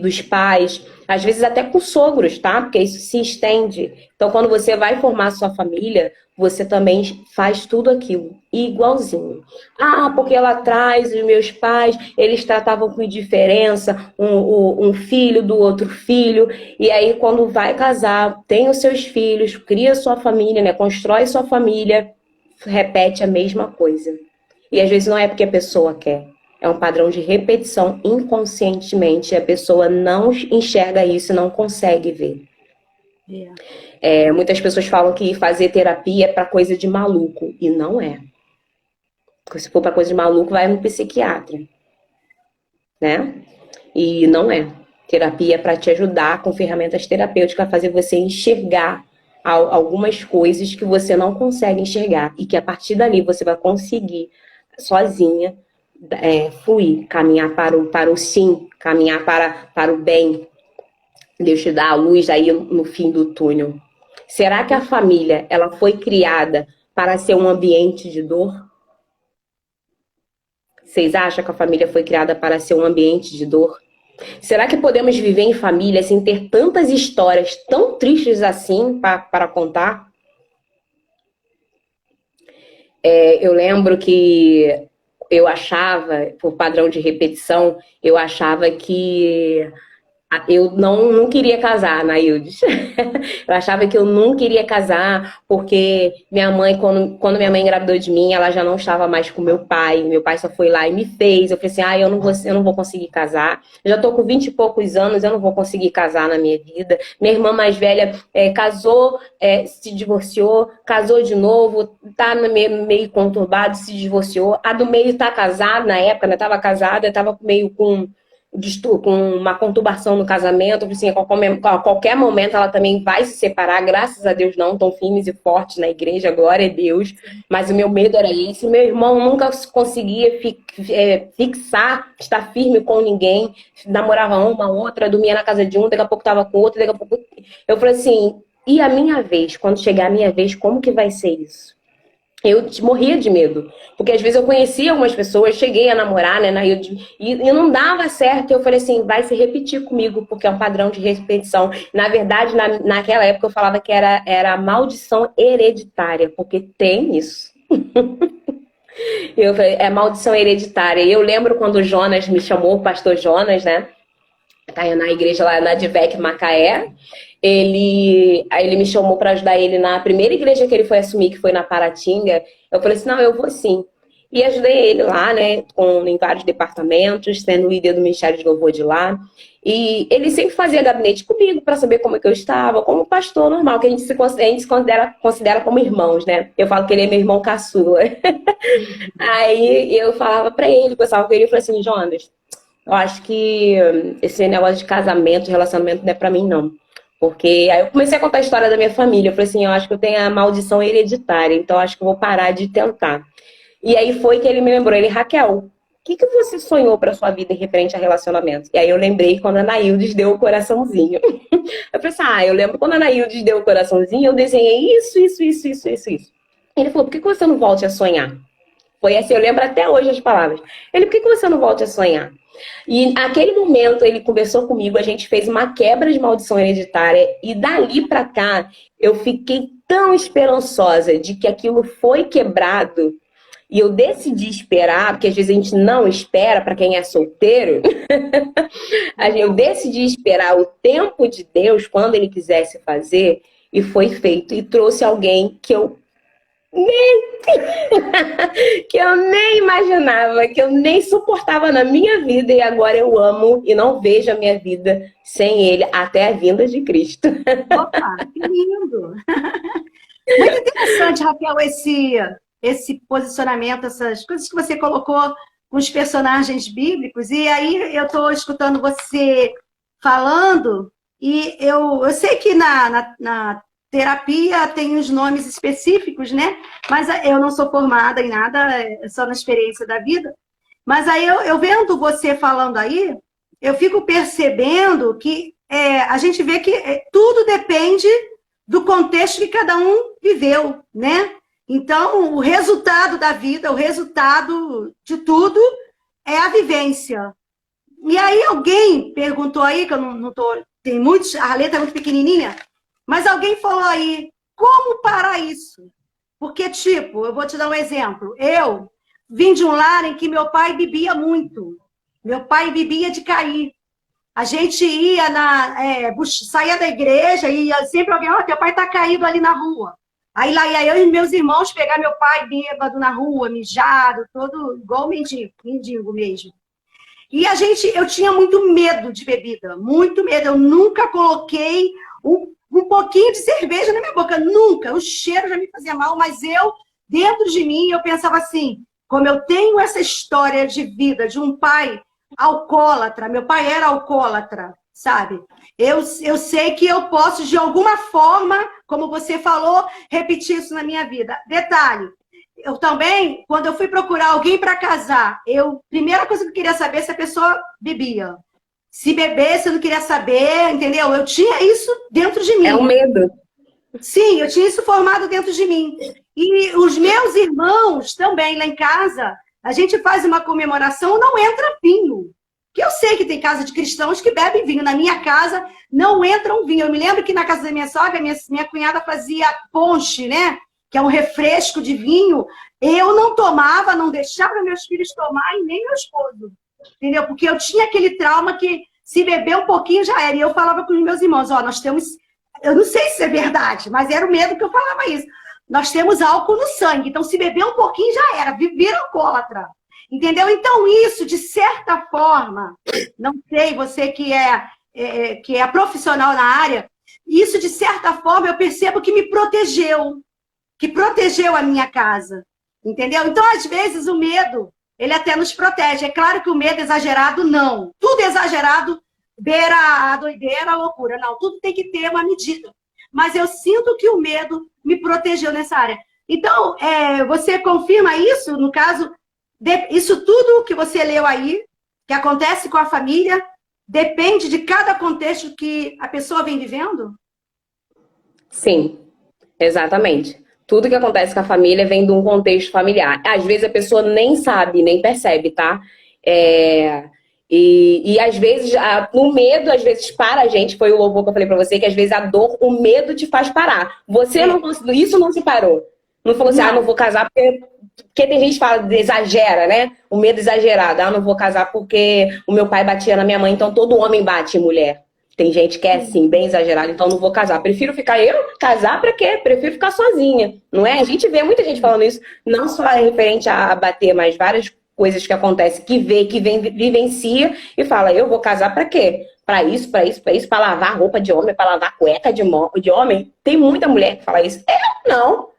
dos pais, às vezes até com sogros, tá? Porque isso se estende. Então, quando você vai formar sua família, você também faz tudo aquilo igualzinho. Ah, porque lá atrás os meus pais, eles tratavam com indiferença um filho do outro filho, e aí quando vai casar, tem os seus filhos, cria sua família, né? Constrói sua família, repete a mesma coisa. E às vezes não é porque a pessoa quer. É um padrão de repetição inconscientemente. A pessoa não enxerga isso e não consegue ver. Muitas pessoas falam que fazer terapia é para coisa de maluco. E não é. Porque se for para coisa de maluco, vai no psiquiatra. Né? E não é. Terapia é para te ajudar com ferramentas terapêuticas, a fazer você enxergar algumas coisas que você não consegue enxergar. E que a partir dali você vai conseguir, sozinha, fluir, caminhar para o sim, caminhar para o bem. Deus te dá a luz aí no fim do túnel. Será que a família, ela foi criada para ser um ambiente de dor? Vocês acham que a família foi criada para ser um ambiente de dor? Será que podemos viver em família sem ter tantas histórias tão tristes assim para contar? Eu lembro que eu achava, por padrão de repetição, eu achava que eu não queria casar, Naildes. Eu achava que eu não queria casar porque minha mãe, quando minha mãe engravidou de mim, ela já não estava mais com meu pai. Meu pai só foi lá e me fez. Eu falei assim, eu não vou conseguir casar. Eu já tô com 20 e poucos anos, eu não vou conseguir casar na minha vida. Minha irmã mais velha casou, se divorciou, casou de novo, tá meio conturbado, se divorciou. A do meio tá casada, na época, né? Tava casada, tava meio com uma conturbação no casamento, assim, a qualquer momento ela também vai se separar, graças a Deus não, tão firmes e fortes na igreja, glória a Deus, mas o meu medo era esse. Meu irmão nunca conseguia fixar, estar firme com ninguém, namorava uma, outra, dormia na casa de um, daqui a pouco tava com outro, daqui a pouco... Eu falei assim, e a minha vez? Quando chegar a minha vez, como que vai ser isso? Eu morria de medo, porque às vezes eu conhecia algumas pessoas, cheguei a namorar, né, e não dava certo. Eu falei assim, vai se repetir comigo, porque é um padrão de repetição. Na verdade, naquela época eu falava que era maldição hereditária, porque tem isso. Eu falei, é maldição hereditária. E eu lembro quando o Jonas me chamou, o pastor Jonas, né, tá na igreja lá na Divec Macaé. Aí ele me chamou para ajudar ele na primeira igreja que ele foi assumir, que foi na Paratinga. Eu falei assim, não, eu vou sim. E ajudei ele lá, né, em vários departamentos, sendo líder do Ministério de Louvor de lá. E ele sempre fazia gabinete comigo para saber como é que eu estava, como pastor normal, que a gente se considera como irmãos, né? Eu falo que ele é meu irmão caçula. Aí eu falava para ele, conversava com ele, eu falei assim, Jonas, eu acho que esse negócio de casamento, relacionamento não é para mim, não. Porque aí eu comecei a contar a história da minha família. Eu falei assim, eu acho que eu tenho a maldição hereditária, então acho que eu vou parar de tentar. E aí foi que ele me lembrou, Raquel, o que você sonhou para sua vida em referente a relacionamento? E aí eu lembrei quando a Naildes deu o coraçãozinho. Eu falei assim, eu lembro quando a Naildes deu o coraçãozinho, eu desenhei isso. Ele falou, por que você não volta a sonhar? Foi assim, eu lembro até hoje as palavras. Ele, por que você não volta a sonhar? E naquele momento ele conversou comigo, a gente fez uma quebra de maldição hereditária e dali pra cá eu fiquei tão esperançosa de que aquilo foi quebrado e eu decidi esperar, porque às vezes a gente não espera para quem é solteiro. Eu decidi esperar o tempo de Deus quando ele quisesse fazer e foi feito e trouxe alguém que eu que eu nem imaginava, que eu nem suportava na minha vida, e agora eu amo e não vejo a minha vida sem ele até a vinda de Cristo. Opa, que lindo! Muito interessante, Raquel, esse posicionamento, essas coisas que você colocou com os personagens bíblicos. E aí eu estou escutando você falando, e eu sei que na terapia tem os nomes específicos, né? Mas eu não sou formada em nada, é só na experiência da vida. Mas aí eu vendo você falando aí, eu fico percebendo que a gente vê que tudo depende do contexto que cada um viveu, né? Então, o resultado da vida, o resultado de tudo é a vivência. E aí alguém perguntou aí, que eu não tô, tem muitos, a letra é muito pequenininha, mas alguém falou aí, como parar isso? Porque, tipo, eu vou te dar um exemplo. Eu vim de um lar em que meu pai bebia muito. Meu pai bebia de cair. A gente ia saía da igreja e ia sempre alguém, teu pai tá caído ali na rua. Aí lá ia eu e meus irmãos pegar meu pai bêbado na rua, mijado, todo igual mendigo mesmo. E eu tinha muito medo de bebida, muito medo. Eu nunca coloquei um pouquinho de cerveja na minha boca, nunca. O cheiro já me fazia mal, mas dentro de mim, eu pensava assim, como eu tenho essa história de vida de um pai alcoólatra, meu pai era alcoólatra, sabe? Eu sei que eu posso, de alguma forma, como você falou, repetir isso na minha vida. Detalhe, eu também, quando eu fui procurar alguém para casar, primeira coisa que eu queria saber é se a pessoa bebia. Se bebesse, eu não queria saber, entendeu? Eu tinha isso dentro de mim. É um medo. Sim, eu tinha isso formado dentro de mim. E os meus irmãos também, lá em casa, a gente faz uma comemoração, não entra vinho. Que eu sei que tem casa de cristãos que bebem vinho. Na minha casa não entra um vinho. Eu me lembro que na casa da minha sogra, minha cunhada fazia ponche, né? Que é um refresco de vinho. Eu não tomava, não deixava meus filhos tomar e nem meu esposo. Entendeu? Porque eu tinha aquele trauma que se beber um pouquinho já era. E eu falava com os meus irmãos, nós temos... Eu não sei se é verdade, mas era o medo que eu falava isso. Nós temos álcool no sangue, então se beber um pouquinho já era, vira alcoólatra. Entendeu? Então isso, de certa forma, não sei, você que é profissional na área, isso de certa forma eu percebo que me protegeu, que protegeu a minha casa. Entendeu? Então, às vezes, o medo, ele até nos protege. É claro que o medo exagerado, não. Tudo exagerado beira a doideira, a loucura. Não, tudo tem que ter uma medida. Mas eu sinto que o medo me protegeu nessa área. Então, você confirma isso, no caso, isso tudo que você leu aí, que acontece com a família, depende de cada contexto que a pessoa vem vivendo? Sim, exatamente. Tudo que acontece com a família vem de um contexto familiar. Às vezes a pessoa nem sabe, nem percebe, tá? E às vezes, o medo, às vezes, para a gente, foi o louvor que eu falei pra você, que às vezes a dor, o medo te faz parar. Você não conseguiu, isso não se parou. Não falou assim, não vou casar porque tem gente que fala, exagera, né? O medo exagerado. Não vou casar porque o meu pai batia na minha mãe, então todo homem bate em mulher. Tem gente que é assim, bem exagerado, então não vou casar. Prefiro ficar casar pra quê? Prefiro ficar sozinha, não é? A gente vê muita gente falando isso, não só referente a bater, mas várias coisas que acontecem, que vivencia e fala, eu vou casar pra quê? Pra isso, pra lavar roupa de homem, pra lavar cueca de homem. Tem muita mulher que fala isso. Eu não.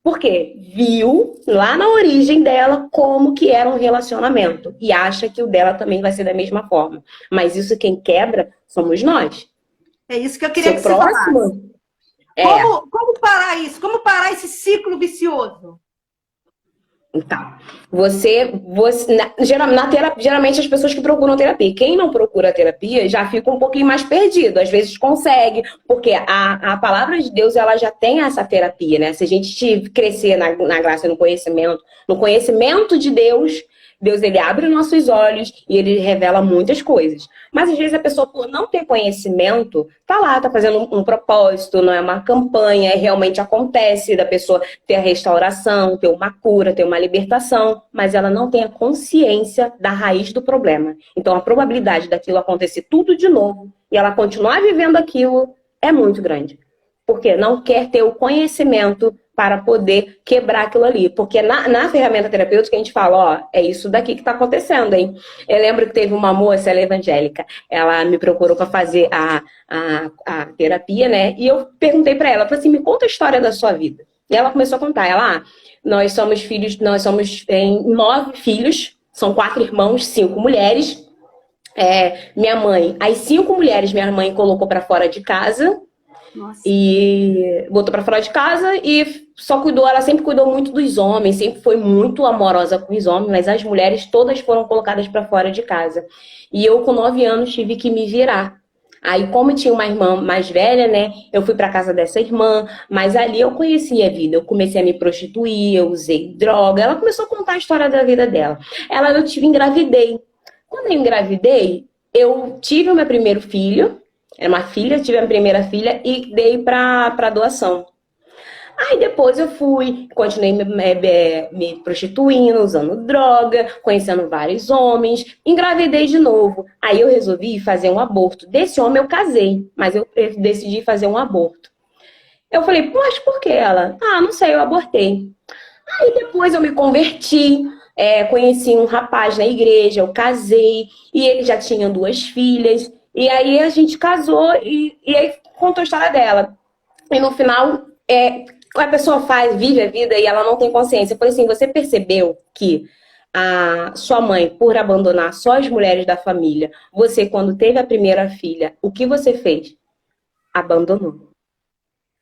Por quê? Viu lá na origem dela como que era um relacionamento. E acha que o dela também vai ser da mesma forma. Mas isso quem quebra somos nós. É isso que eu queria que você falasse. Como parar isso? Como parar esse ciclo vicioso? Então, geralmente as pessoas que procuram terapia, quem não procura terapia já fica um pouquinho mais perdido, às vezes consegue, porque a palavra de Deus ela já tem essa terapia, né? Se a gente crescer na graça e no conhecimento de Deus, ele abre nossos olhos e ele revela muitas coisas. Mas às vezes a pessoa, por não ter conhecimento, tá fazendo um propósito, não é uma campanha, e realmente acontece da pessoa ter a restauração, ter uma cura, ter uma libertação, mas ela não tem a consciência da raiz do problema. Então a probabilidade daquilo acontecer tudo de novo e ela continuar vivendo aquilo é muito grande. Porque não quer ter o conhecimento para poder quebrar aquilo ali. Porque na ferramenta terapêutica a gente fala, ó, é isso daqui que tá acontecendo, hein? Eu lembro que teve uma moça, ela é evangélica, ela me procurou para fazer a terapia, né? E eu perguntei para ela, falei assim, me conta a história da sua vida. E ela começou a contar, nós somos 9 filhos, são 4 irmãos, 5 mulheres. Minha mãe, as 5 mulheres, minha mãe colocou para fora de casa. Nossa. E botou pra fora de casa e ela sempre cuidou muito dos homens, sempre foi muito amorosa com os homens, mas as mulheres todas foram colocadas pra fora de casa. E eu, com 9 anos, tive que me virar. Aí, como tinha uma irmã mais velha, né, eu fui pra casa dessa irmã, mas ali eu conheci a vida, eu comecei a me prostituir, eu usei droga, ela começou a contar a história da vida dela. Engravidei. Quando eu engravidei, eu tive o meu primeiro filho. Era uma filha, tive a primeira filha e dei pra doação. Aí depois eu continuei me prostituindo, usando droga, conhecendo vários homens, engravidei de novo. Aí eu resolvi fazer um aborto. Desse homem eu casei, mas eu decidi fazer um aborto. Eu falei, poxa, por que ela? Não sei, eu abortei. Aí depois eu me converti. Conheci um rapaz na igreja, eu casei, e ele já tinha 2 filhas. E aí a gente casou e aí contou a história dela. E no final, a pessoa vive a vida e ela não tem consciência. Eu falei assim, você percebeu que a sua mãe, por abandonar só as mulheres da família, você, quando teve a primeira filha, o que você fez? Abandonou.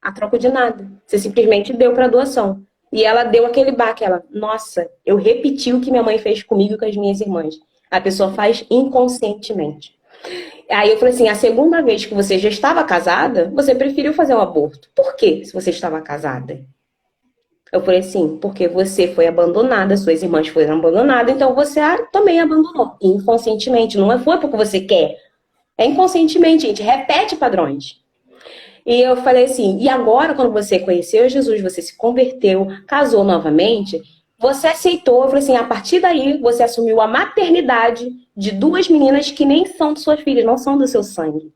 A troco de nada. Você simplesmente deu para doação. E ela deu aquele baque. Nossa, eu repeti o que minha mãe fez comigo e com as minhas irmãs. A pessoa faz inconscientemente. Aí eu falei assim, a segunda vez que você já estava casada, você preferiu fazer um aborto. Por quê, se você estava casada? Eu falei assim, porque você foi abandonada, suas irmãs foram abandonadas, então você também abandonou, inconscientemente. Não foi porque você quer. É inconscientemente, a gente repete padrões. E eu falei assim, e agora quando você conheceu Jesus, você se converteu, casou novamente, você aceitou, eu falei assim, a partir daí você assumiu a maternidade de 2 meninas que nem são de suas filhas, não são do seu sangue.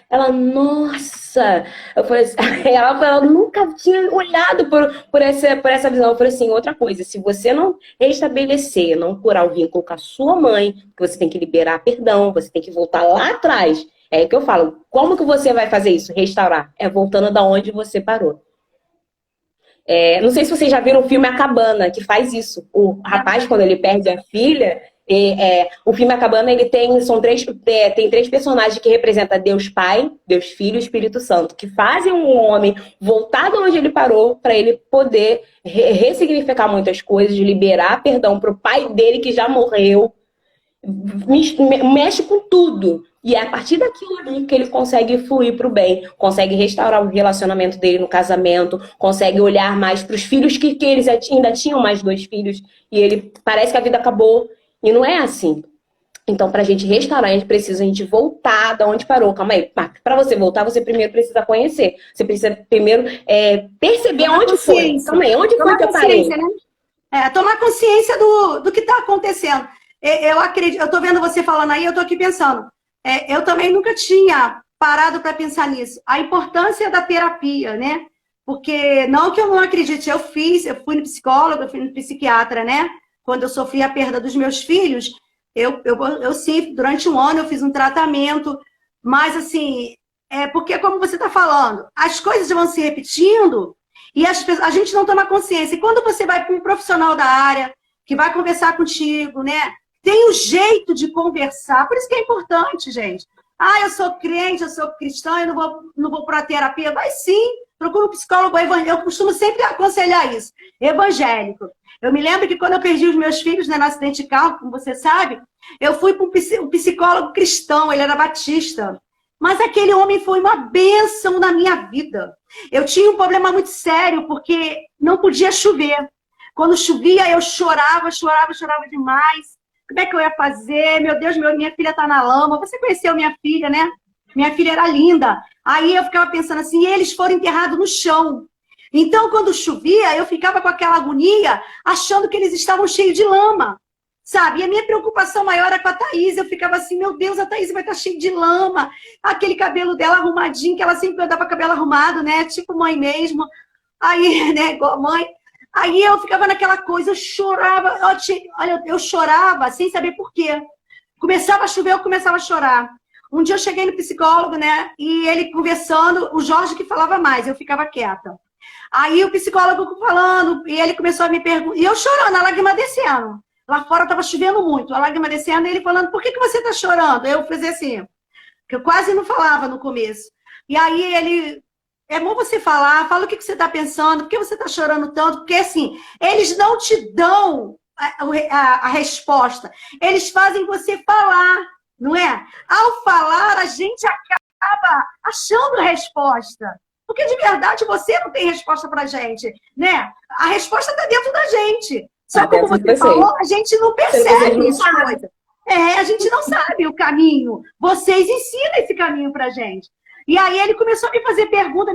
Ela, nossa! Eu falei assim, ela nunca tinha olhado por essa visão. Eu falei assim, outra coisa, se você não restabelecer, não curar o vínculo com a sua mãe, que você tem que liberar perdão, você tem que voltar lá atrás. É que eu falo, como que você vai fazer isso? Restaurar. Voltando da onde você parou. Não sei se vocês já viram o filme A Cabana, que faz isso. O rapaz, quando ele perde a filha, o filme A Cabana, ele tem 3 personagens que representam Deus Pai, Deus Filho e Espírito Santo, que fazem um homem voltar de onde ele parou para ele poder ressignificar muitas coisas, liberar perdão para o pai dele que já morreu. Mexe com tudo. E é a partir daquilo ali que ele consegue fluir para o bem, consegue restaurar o relacionamento dele no casamento, consegue olhar mais para os filhos que eles ainda tinham mais 2 filhos e ele parece que a vida acabou e não é assim. Então, para a gente restaurar, a gente voltar da onde parou. Calma aí, para você voltar, você primeiro precisa conhecer. Você precisa primeiro perceber onde foi. Calma aí, onde foi que eu parei? Né? Tomar consciência do que está acontecendo. Eu acredito, eu estou vendo você falando aí, eu estou aqui pensando. Eu também nunca tinha parado para pensar nisso. A importância da terapia, né? Porque, não que eu não acredite, eu fui no psicólogo, eu fui no psiquiatra, né? Quando eu sofri a perda dos meus filhos, eu sim, durante 1 ano eu fiz um tratamento, mas assim, porque como você está falando, as coisas vão se repetindo e a gente não toma consciência. E quando você vai para um profissional da área, que vai conversar contigo, né? Tem um jeito de conversar, por isso que é importante, gente. Eu sou crente, eu sou cristã, eu não vou para a terapia. Vai sim, procura um psicólogo evangélico. Eu costumo sempre aconselhar isso, evangélico. Eu me lembro que quando eu perdi os meus filhos, né, no acidente de carro, como você sabe, eu fui para um psicólogo cristão, ele era batista. Mas aquele homem foi uma bênção na minha vida. Eu tinha um problema muito sério, porque não podia chover. Quando chovia, eu chorava demais. Como é que eu ia fazer? Meu Deus, minha filha tá na lama. Você conheceu minha filha, né? Minha filha era linda. Aí eu ficava pensando assim, eles foram enterrados no chão. Então, quando chovia, eu ficava com aquela agonia, achando que eles estavam cheios de lama, sabe? E a minha preocupação maior era com a Thaís. Eu ficava assim, meu Deus, a Thaís vai estar cheia de lama. Aquele cabelo dela arrumadinho, que ela sempre andava com o cabelo arrumado, né? Tipo mãe mesmo. Aí, né, igual a mãe. Aí eu ficava naquela coisa, eu chorava. Olha, eu chorava sem saber por quê. Começava a chover, eu começava a chorar. Um dia eu cheguei no psicólogo, né? E ele conversando, o Jorge que falava mais, eu ficava quieta. Aí o psicólogo falando, e ele começou a me perguntar, e eu chorando, a lágrima descendo. Lá fora estava chovendo muito, a lágrima descendo, e ele falando, por que você está chorando? Eu fiz assim, que eu quase não falava no começo. E aí ele, é bom você falar, fala o que você está pensando, por que você está chorando tanto? Porque assim, eles não te dão a resposta, eles fazem você falar, não é? Ao falar, a gente acaba achando a resposta. Porque de verdade você não tem resposta pra gente, né? A resposta está dentro da gente. Só como você falou, a gente não percebe essa coisa. A gente não sabe o caminho. Vocês ensinam esse caminho pra gente. E aí ele começou a me fazer pergunta,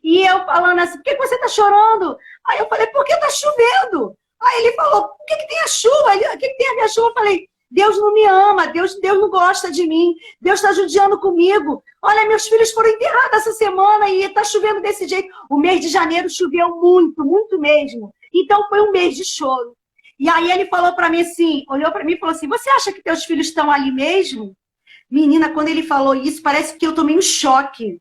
e eu falando assim, por que você tá chorando? Aí eu falei, porque tá chovendo. Aí ele falou, por que tem a chuva? O que tem a minha chuva? Eu falei, Deus não me ama, Deus não gosta de mim, Deus está judiando comigo. Olha, meus filhos foram enterrados essa semana e está chovendo desse jeito. O mês de janeiro choveu muito, muito mesmo. Então foi um mês de choro. E aí ele falou para mim assim, olhou para mim e falou assim, você acha que teus filhos estão ali mesmo? Menina, quando ele falou isso, parece que eu tomei um choque.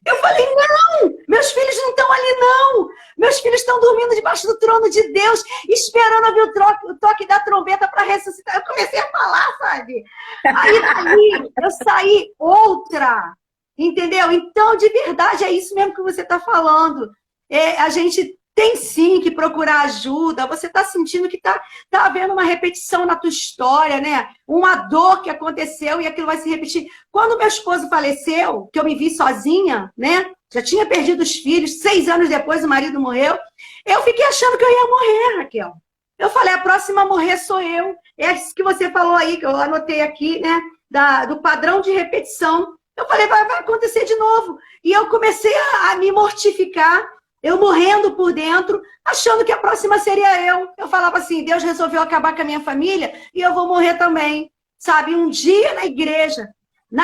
Eu falei, não, meus filhos não estão ali, não. Meus filhos estão dormindo debaixo do trono de Deus, esperando ouvir o toque da trombeta para ressuscitar. Eu comecei a falar, sabe? Aí dali, eu saí outra, entendeu? Então, de verdade, é isso mesmo que você está falando. A gente tem sim que procurar ajuda. Você está sentindo que tá havendo uma repetição na tua história, né? Uma dor que aconteceu e aquilo vai se repetir. Quando meu esposo faleceu, que eu me vi sozinha, né? Já tinha perdido os filhos, 6 anos depois o marido morreu. Eu fiquei achando que eu ia morrer, Raquel. Eu falei, a próxima a morrer sou eu. É isso que você falou aí, que eu anotei aqui, né? Do padrão de repetição. Eu falei, vai acontecer de novo. E eu comecei a me mortificar. Eu morrendo por dentro, achando que a próxima seria eu. Eu falava assim, Deus resolveu acabar com a minha família e eu vou morrer também. Sabe, um dia na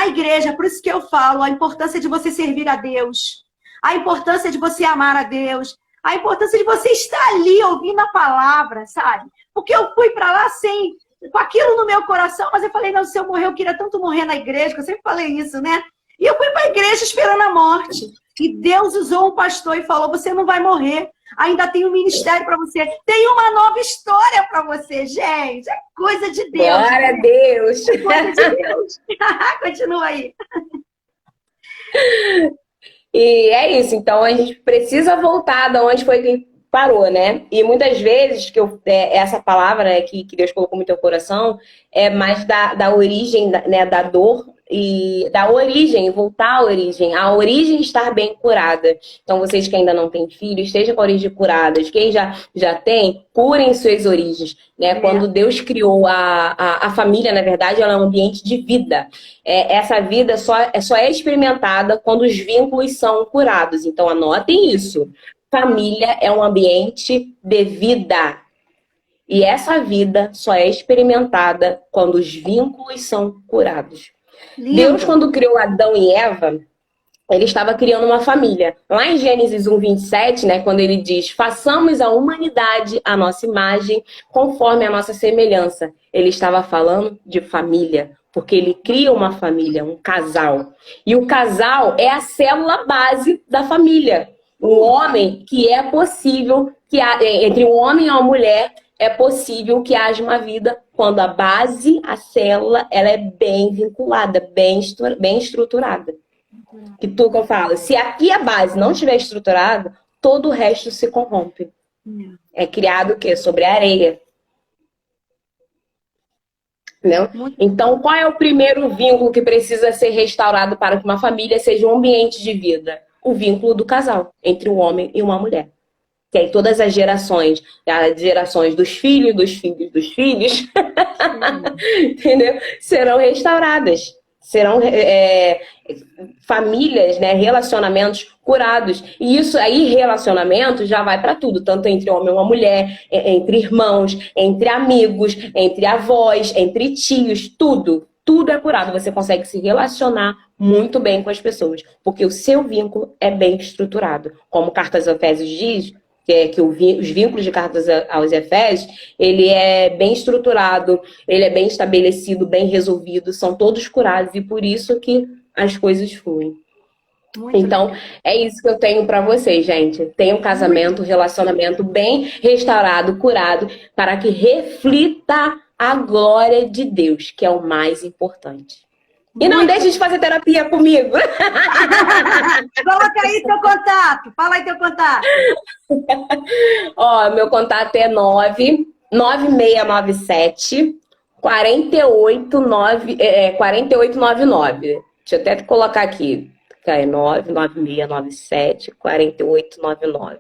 igreja, por isso que eu falo, a importância de você servir a Deus, a importância de você amar a Deus, a importância de você estar ali ouvindo a palavra, sabe? Porque eu fui para lá com aquilo no meu coração, mas eu falei, não, se eu morrer, eu queria tanto morrer na igreja, que eu sempre falei isso, né? E eu fui para a igreja esperando a morte. E Deus usou um pastor e falou, você não vai morrer. Ainda tem um ministério para você. Tem uma nova história para você, gente. É coisa de Deus. Glória a Deus. É coisa de Deus. Continua aí. E é isso. Então, a gente precisa voltar de onde foi que parou, né? E muitas vezes, essa palavra, né, que Deus colocou no teu coração, é mais da origem, né, da dor, e da origem, voltar à origem, a origem estar bem curada. Então, vocês que ainda não têm filhos, estejam com a origem curada. Quem já tem, curem suas origens. Né? Quando Deus criou a família, na verdade, ela é um ambiente de vida. Essa vida só é experimentada quando os vínculos são curados. Então, anotem isso. Família é um ambiente de vida. E essa vida só é experimentada quando os vínculos são curados. Lindo. Deus, quando criou Adão e Eva, ele estava criando uma família. Lá em Gênesis 1:27, né, quando ele diz, façamos a humanidade a nossa imagem, conforme a nossa semelhança. Ele estava falando de família, porque ele cria uma família, um casal. E o casal é a célula base da família. Um homem que é possível, entre um homem e uma mulher, é possível que haja uma vida quando a base, a célula, ela é bem vinculada, bem estruturada. Que tu que eu falo, se aqui a base não estiver estruturada, todo o resto se corrompe. É criado o quê? Sobre a areia. Entendeu? Então, qual é o primeiro vínculo que precisa ser restaurado para que uma família seja um ambiente de vida? O vínculo do casal, entre um homem e uma mulher. Que aí todas as gerações dos filhos, dos filhos, dos filhos, entendeu? Serão restauradas. Serão famílias, né, relacionamentos curados. E isso aí, relacionamento, já vai para tudo. Tanto entre homem e uma mulher, entre irmãos, entre amigos, entre avós, entre tios, tudo. Tudo é curado. Você consegue se relacionar muito bem com as pessoas, porque o seu vínculo é bem estruturado. Como Cartas aos Efésios diz, que os vínculos de Cartas aos Efésios, ele é bem estruturado, ele é bem estabelecido, bem resolvido, são todos curados, e por isso que as coisas fluem. Muito Então, legal. é isso que eu tenho para vocês, gente. Tenha um casamento, um relacionamento bem restaurado, curado, para que reflita a glória de Deus, que é o mais importante. E não Muito. deixe de fazer terapia comigo. Coloca aí teu contato. Fala aí teu contato. Ó, meu contato é 9697 4899. Deixa eu até colocar aqui. É 99697 4899.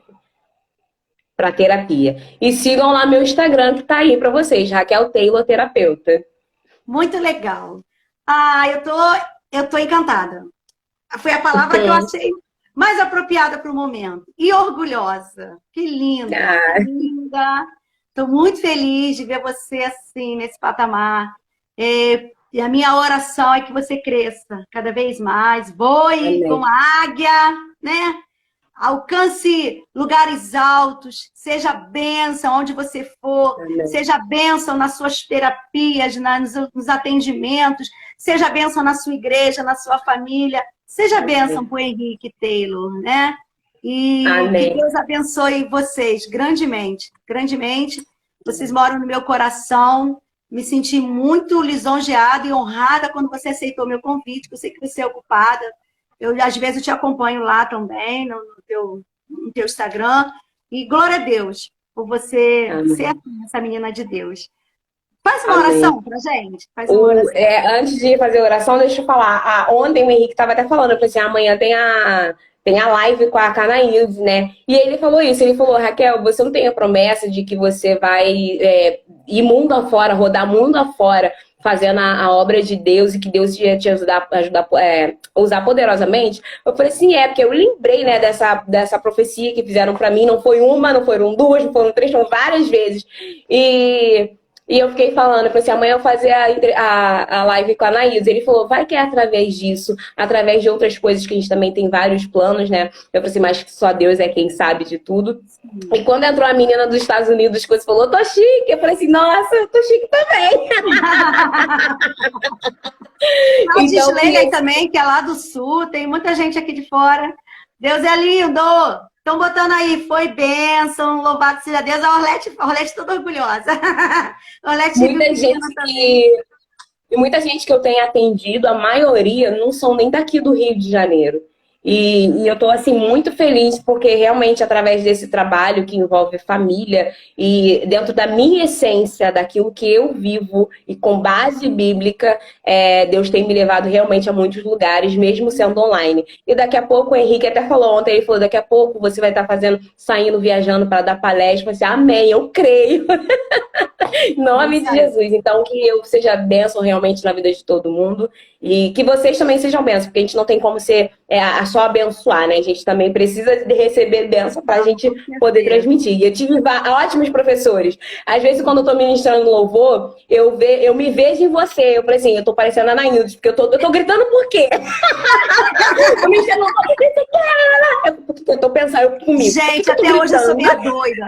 Para terapia. E sigam lá meu Instagram que tá aí para vocês, Raquel Taylor Terapeuta. Muito legal. Ah, eu tô encantada. Foi a palavra que eu achei mais apropriada para o momento. E orgulhosa. Que linda, que linda. Estou muito feliz de ver você assim, nesse patamar. E a minha oração é que você cresça cada vez mais, voe como a águia, né? Alcance lugares altos, seja bênção onde você for, seja bênção nas suas terapias, nos atendimentos, seja bênção na sua igreja, na sua família, seja bênção para o Henrique Taylor, né? E que Deus abençoe vocês grandemente, grandemente. Vocês moram no meu coração. Me senti muito lisonjeada e honrada quando você aceitou meu convite, que eu sei que você é ocupada. Às vezes eu te acompanho lá também, no teu Instagram. E glória a Deus por você ser essa menina de Deus. Faz uma oração pra gente. Faz uma oração. Antes de fazer a oração, deixa eu falar. Ontem o Henrique estava até falando, eu falei assim, amanhã tem a live com a Canaíldes, né? E ele falou isso, ele falou, Raquel, você não tem a promessa de que você vai ir mundo afora, rodar mundo afora, fazendo a obra de Deus e que Deus ia te ajudar usar poderosamente? Eu falei assim, porque eu lembrei, né, dessa profecia que fizeram pra mim, não foi uma, não foram duas, não foram três, foram várias vezes. E eu fiquei falando, eu falei assim, amanhã eu vou fazer a live com a Anaísa. Ele falou, vai que é através disso, através de outras coisas que a gente também tem vários planos, né? Eu falei assim, mas só Deus é quem sabe de tudo. Sim. E quando entrou a menina dos Estados Unidos, que você falou, tô chique. Eu falei assim, nossa, eu tô chique também. A Gislene também, que é lá do Sul, tem muita gente aqui de fora. Deus é lindo! Estão botando aí, foi bênção, louvado seja Deus. A Orlete toda orgulhosa. Orlete muita gente que eu tenho atendido, a maioria não são nem daqui do Rio de Janeiro. E eu estou assim, muito feliz porque realmente através desse trabalho que envolve família e dentro da minha essência, daquilo que eu vivo e com base bíblica, Deus tem me levado realmente a muitos lugares, mesmo sendo online. E daqui a pouco, o Henrique até falou ontem, ele falou, daqui a pouco você vai estar saindo, viajando para dar palestra. Eu falei assim, amém, eu creio. Em nome de Jesus. Então, que eu seja bênção realmente na vida de todo mundo e que vocês também sejam bênçãos, porque a gente não tem como ser só abençoar, né? A gente também precisa de receber bênção para a gente poder transmitir. E eu tive ótimos professores. Às vezes, quando eu tô ministrando louvor, eu me vejo em você. Eu falei assim, eu tô parecendo a Anaíldes, porque eu tô gritando por quê? Eu ministrando louvor, eu tô pensando comigo. Gente, até hoje eu sou meio doida.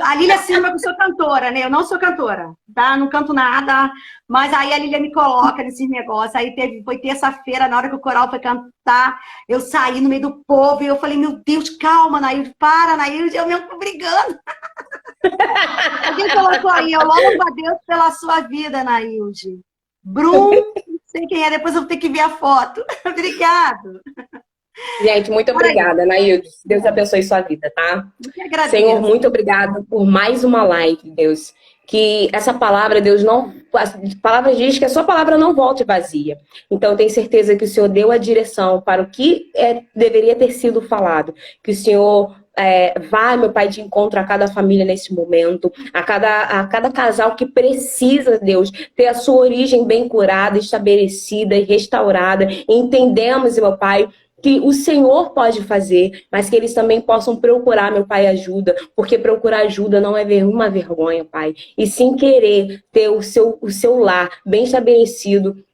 A Lília Silva, que eu sou cantora, né? Eu não sou cantora, tá? Não canto nada, mas aí a Lília me coloca nesses negócios. Aí foi terça-feira, na hora que o coral foi cantar, eu saí no meio do povo e eu falei, meu Deus, calma, Nailde, para, Nailde, eu mesmo tô brigando. Alguém colocou aí, eu louvo a Deus pela sua vida, Nailde. Bruno, não sei quem é, depois eu vou ter que ver a foto. Obrigado. Gente, muito obrigada, Nailde. Deus abençoe sua vida, tá? Senhor, muito obrigada por mais uma live, Deus. Que essa palavra, Deus, não... A palavra diz que a sua palavra não volte vazia. Então, eu tenho certeza que o Senhor deu a direção para o que deveria ter sido falado. Que o Senhor... vai, meu Pai, de encontro a cada família nesse momento, a cada casal que precisa, Deus, ter a sua origem bem curada, estabelecida e restaurada. Entendemos, meu Pai, que o Senhor pode fazer, mas que eles também possam procurar, meu Pai, ajuda, porque procurar ajuda não é uma vergonha, Pai. E sim querer ter o seu lar bem estabelecido,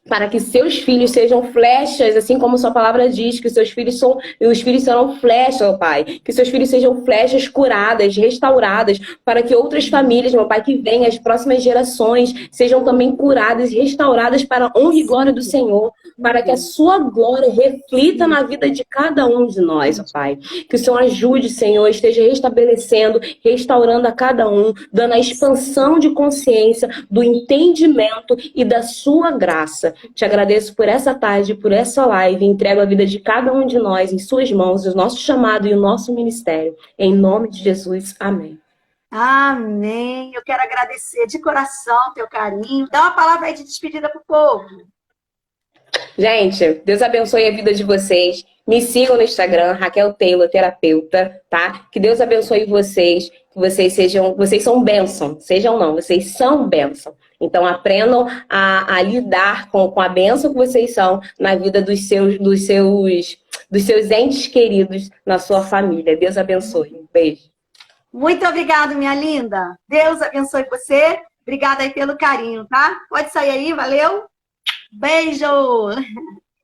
para que seus filhos sejam flechas, assim como sua palavra diz, que os filhos serão flechas, ó Pai. Que seus filhos sejam flechas curadas, restauradas, para que outras famílias, meu Pai, que venham, as próximas gerações, sejam também curadas e restauradas para a honra e glória do Senhor, para que a sua glória reflita na vida de cada um de nós, ó Pai. Que o Senhor ajude, Senhor, esteja restabelecendo, restaurando a cada um, dando a expansão de consciência, do entendimento e da sua graça. Te agradeço por essa tarde, por essa live. Entrego a vida de cada um de nós em suas mãos, o nosso chamado e o nosso ministério. Em nome de Jesus, amém. Amém. Eu quero agradecer de coração teu carinho. Dá uma palavra aí de despedida pro povo. Gente, Deus abençoe a vida de vocês. Me sigam no Instagram, Raquel Taylor, terapeuta, tá? Que Deus abençoe vocês, que vocês são bênção. Sejam não, vocês são bênção. Então aprendam a lidar com a bênção que vocês são na vida dos seus entes queridos, na sua família. Deus abençoe. Um beijo. Muito obrigada, minha linda. Deus abençoe você. Obrigada aí pelo carinho, tá? Pode sair aí, valeu? Beijo!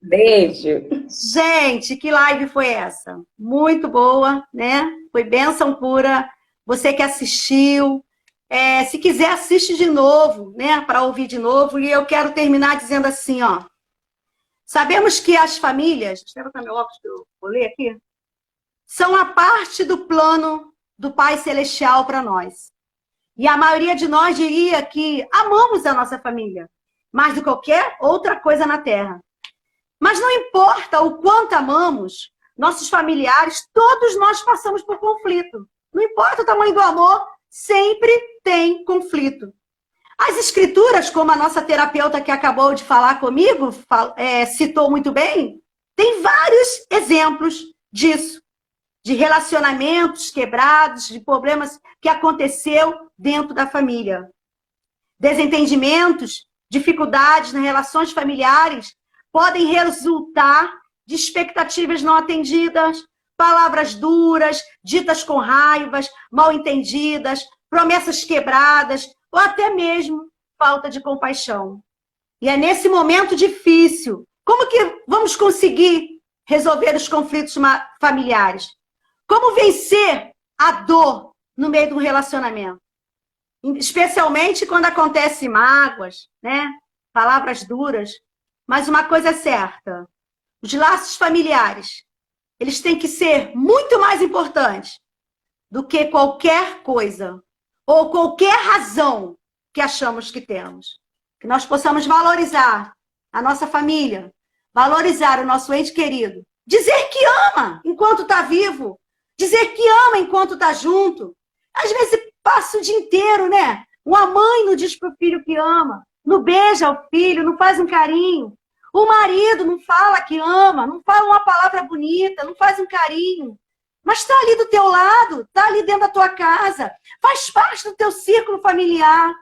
Beijo! Gente, que live foi essa? Muito boa, né? Foi bênção pura. Você que assistiu, se quiser, assiste de novo, né? Para ouvir de novo. E eu quero terminar dizendo assim, ó. Sabemos que as famílias... Deixa eu botar meu óculos que eu vou ler aqui. São a parte do plano do Pai Celestial para nós. E a maioria de nós diria que amamos a nossa família mais do que qualquer outra coisa na Terra. Mas não importa o quanto amamos nossos familiares, todos nós passamos por conflito. Não importa o tamanho do amor, sempre tem conflito. As escrituras, como a nossa terapeuta que acabou de falar comigo, citou muito bem, tem vários exemplos disso. De relacionamentos quebrados, de problemas que aconteceu dentro da família. Desentendimentos, dificuldades nas relações familiares podem resultar de expectativas não atendidas, palavras duras, ditas com raivas, mal entendidas, promessas quebradas, ou até mesmo falta de compaixão. E é nesse momento difícil, como que vamos conseguir resolver os conflitos familiares? Como vencer a dor no meio de um relacionamento? Especialmente quando acontecem mágoas, né? Palavras duras. Mas uma coisa é certa. Os laços familiares, eles têm que ser muito mais importantes do que qualquer coisa ou qualquer razão que achamos que temos. Que nós possamos valorizar a nossa família, valorizar o nosso ente querido, dizer que ama enquanto está vivo, dizer que ama enquanto está junto. Às vezes passa o dia inteiro, né? Uma mãe não diz para o filho que ama, não beija o filho, não faz um carinho. O marido não fala que ama, não fala uma palavra bonita, não faz um carinho. Mas está ali do teu lado, está ali dentro da tua casa, faz parte do teu círculo familiar.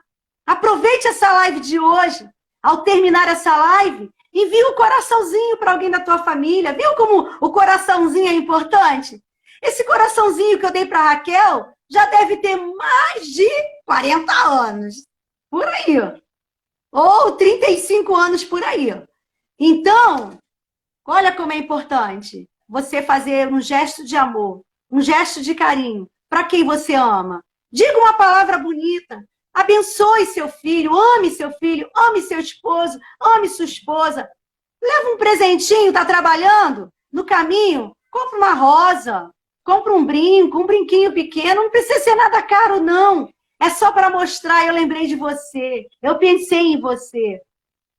Aproveite essa live de hoje. Ao terminar essa live, envie um coraçãozinho para alguém da tua família. Viu como o coraçãozinho é importante? Esse coraçãozinho que eu dei para a Raquel já deve ter mais de 40 anos. Por aí. Ou 35 anos por aí. Então, olha como é importante você fazer um gesto de amor, um gesto de carinho para quem você ama. Diga uma palavra bonita. Abençoe seu filho, ame seu esposo, ame sua esposa. Leva um presentinho, está trabalhando? No caminho, compra uma rosa. Compra um brinco, um brinquinho pequeno, não precisa ser nada caro, não. É só para mostrar, eu lembrei de você, eu pensei em você.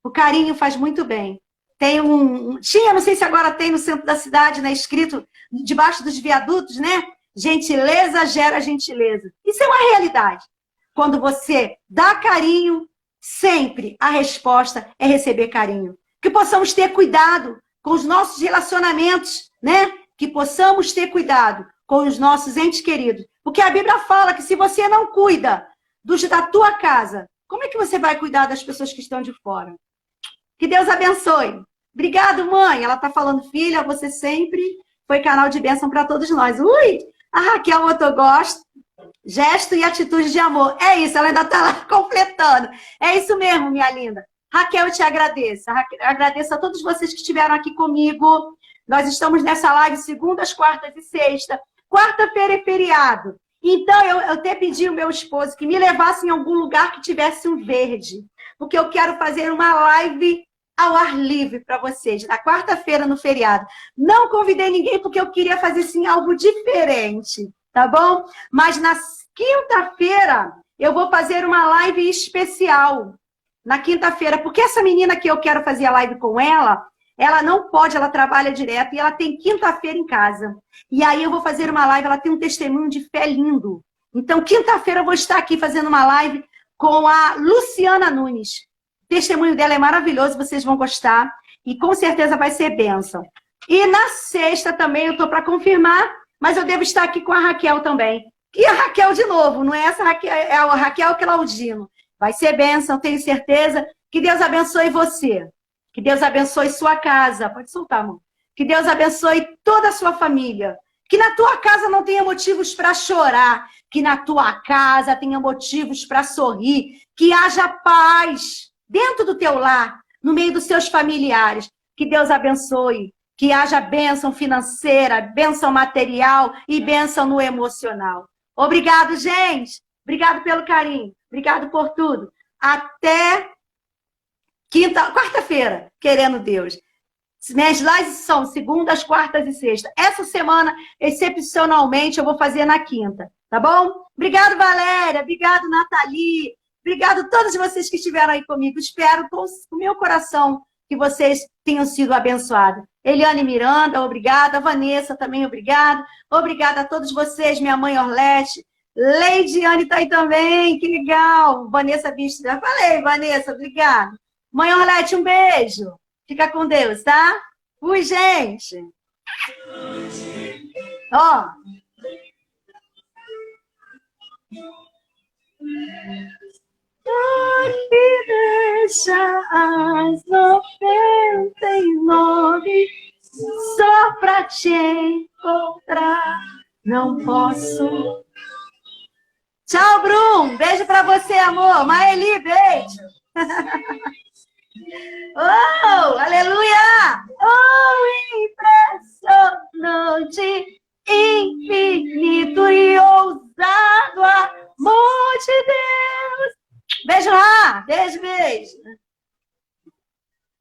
O carinho faz muito bem. Tem tinha, não sei se agora tem no centro da cidade, né, escrito debaixo dos viadutos, né? Gentileza gera gentileza. Isso é uma realidade. Quando você dá carinho, sempre a resposta é receber carinho. Que possamos ter cuidado com os nossos relacionamentos, né? Que possamos ter cuidado com os nossos entes queridos. Porque a Bíblia fala que se você não cuida da tua casa, como é que você vai cuidar das pessoas que estão de fora? Que Deus abençoe. Obrigado, mãe. Ela está falando, filha, você sempre foi canal de bênção para todos nós. Ui, a Raquel botou gosto, gesto e atitude de amor. É isso, ela ainda está lá completando. É isso mesmo, minha linda. Raquel, eu te agradeço. Agradeço a todos vocês que estiveram aqui comigo. Nós estamos nessa live segundas, quartas e sexta. Quarta-feira é feriado. Então, eu até pedi ao meu esposo que me levasse em algum lugar que tivesse um verde. Porque eu quero fazer uma live ao ar livre para vocês, na quarta-feira, no feriado. Não convidei ninguém porque eu queria fazer, sim, algo diferente, tá bom? Mas na quinta-feira, eu vou fazer uma live especial. Na quinta-feira, porque essa menina que eu quero fazer a live com ela não pode, ela trabalha direto e ela tem quinta-feira em casa. E aí eu vou fazer uma live, ela tem um testemunho de fé lindo. Então, quinta-feira eu vou estar aqui fazendo uma live com a Luciana Nunes. O testemunho dela é maravilhoso, vocês vão gostar. E com certeza vai ser bênção. E na sexta também eu estou para confirmar, mas eu devo estar aqui com a Raquel também. E a Raquel de novo, não é essa Raquel, é a Raquel Claudino. Vai ser bênção, tenho certeza. Que Deus abençoe você. Que Deus abençoe sua casa. Pode soltar, amor. Que Deus abençoe toda a sua família. Que na tua casa não tenha motivos para chorar. Que na tua casa tenha motivos para sorrir. Que haja paz dentro do teu lar, no meio dos seus familiares. Que Deus abençoe. Que haja bênção financeira, bênção material e bênção no emocional. Obrigado, gente. Obrigado pelo carinho. Obrigado por tudo. Até quarta-feira, querendo Deus. Minhas lives são segundas, quartas e sextas. Essa semana, excepcionalmente, eu vou fazer na quinta, tá bom? Obrigado, Valéria. Obrigado, Nathalie. Obrigado a todos vocês que estiveram aí comigo. Espero com o meu coração que vocês tenham sido abençoados. Eliane Miranda, obrigada. Vanessa, também obrigada. Obrigada a todos vocês, minha mãe Orlete. Leidiane está aí também, que legal. Vanessa Bicho, já falei, Vanessa, obrigada. Mãe Orlete, um beijo. Fica com Deus, tá? Fui, gente. Ó. Que deixa as 99 só pra te encontrar. Não posso. Tchau, Brum. Beijo pra você, amor. Maeli, beijo. Oh, aleluia! Oh, impressionante!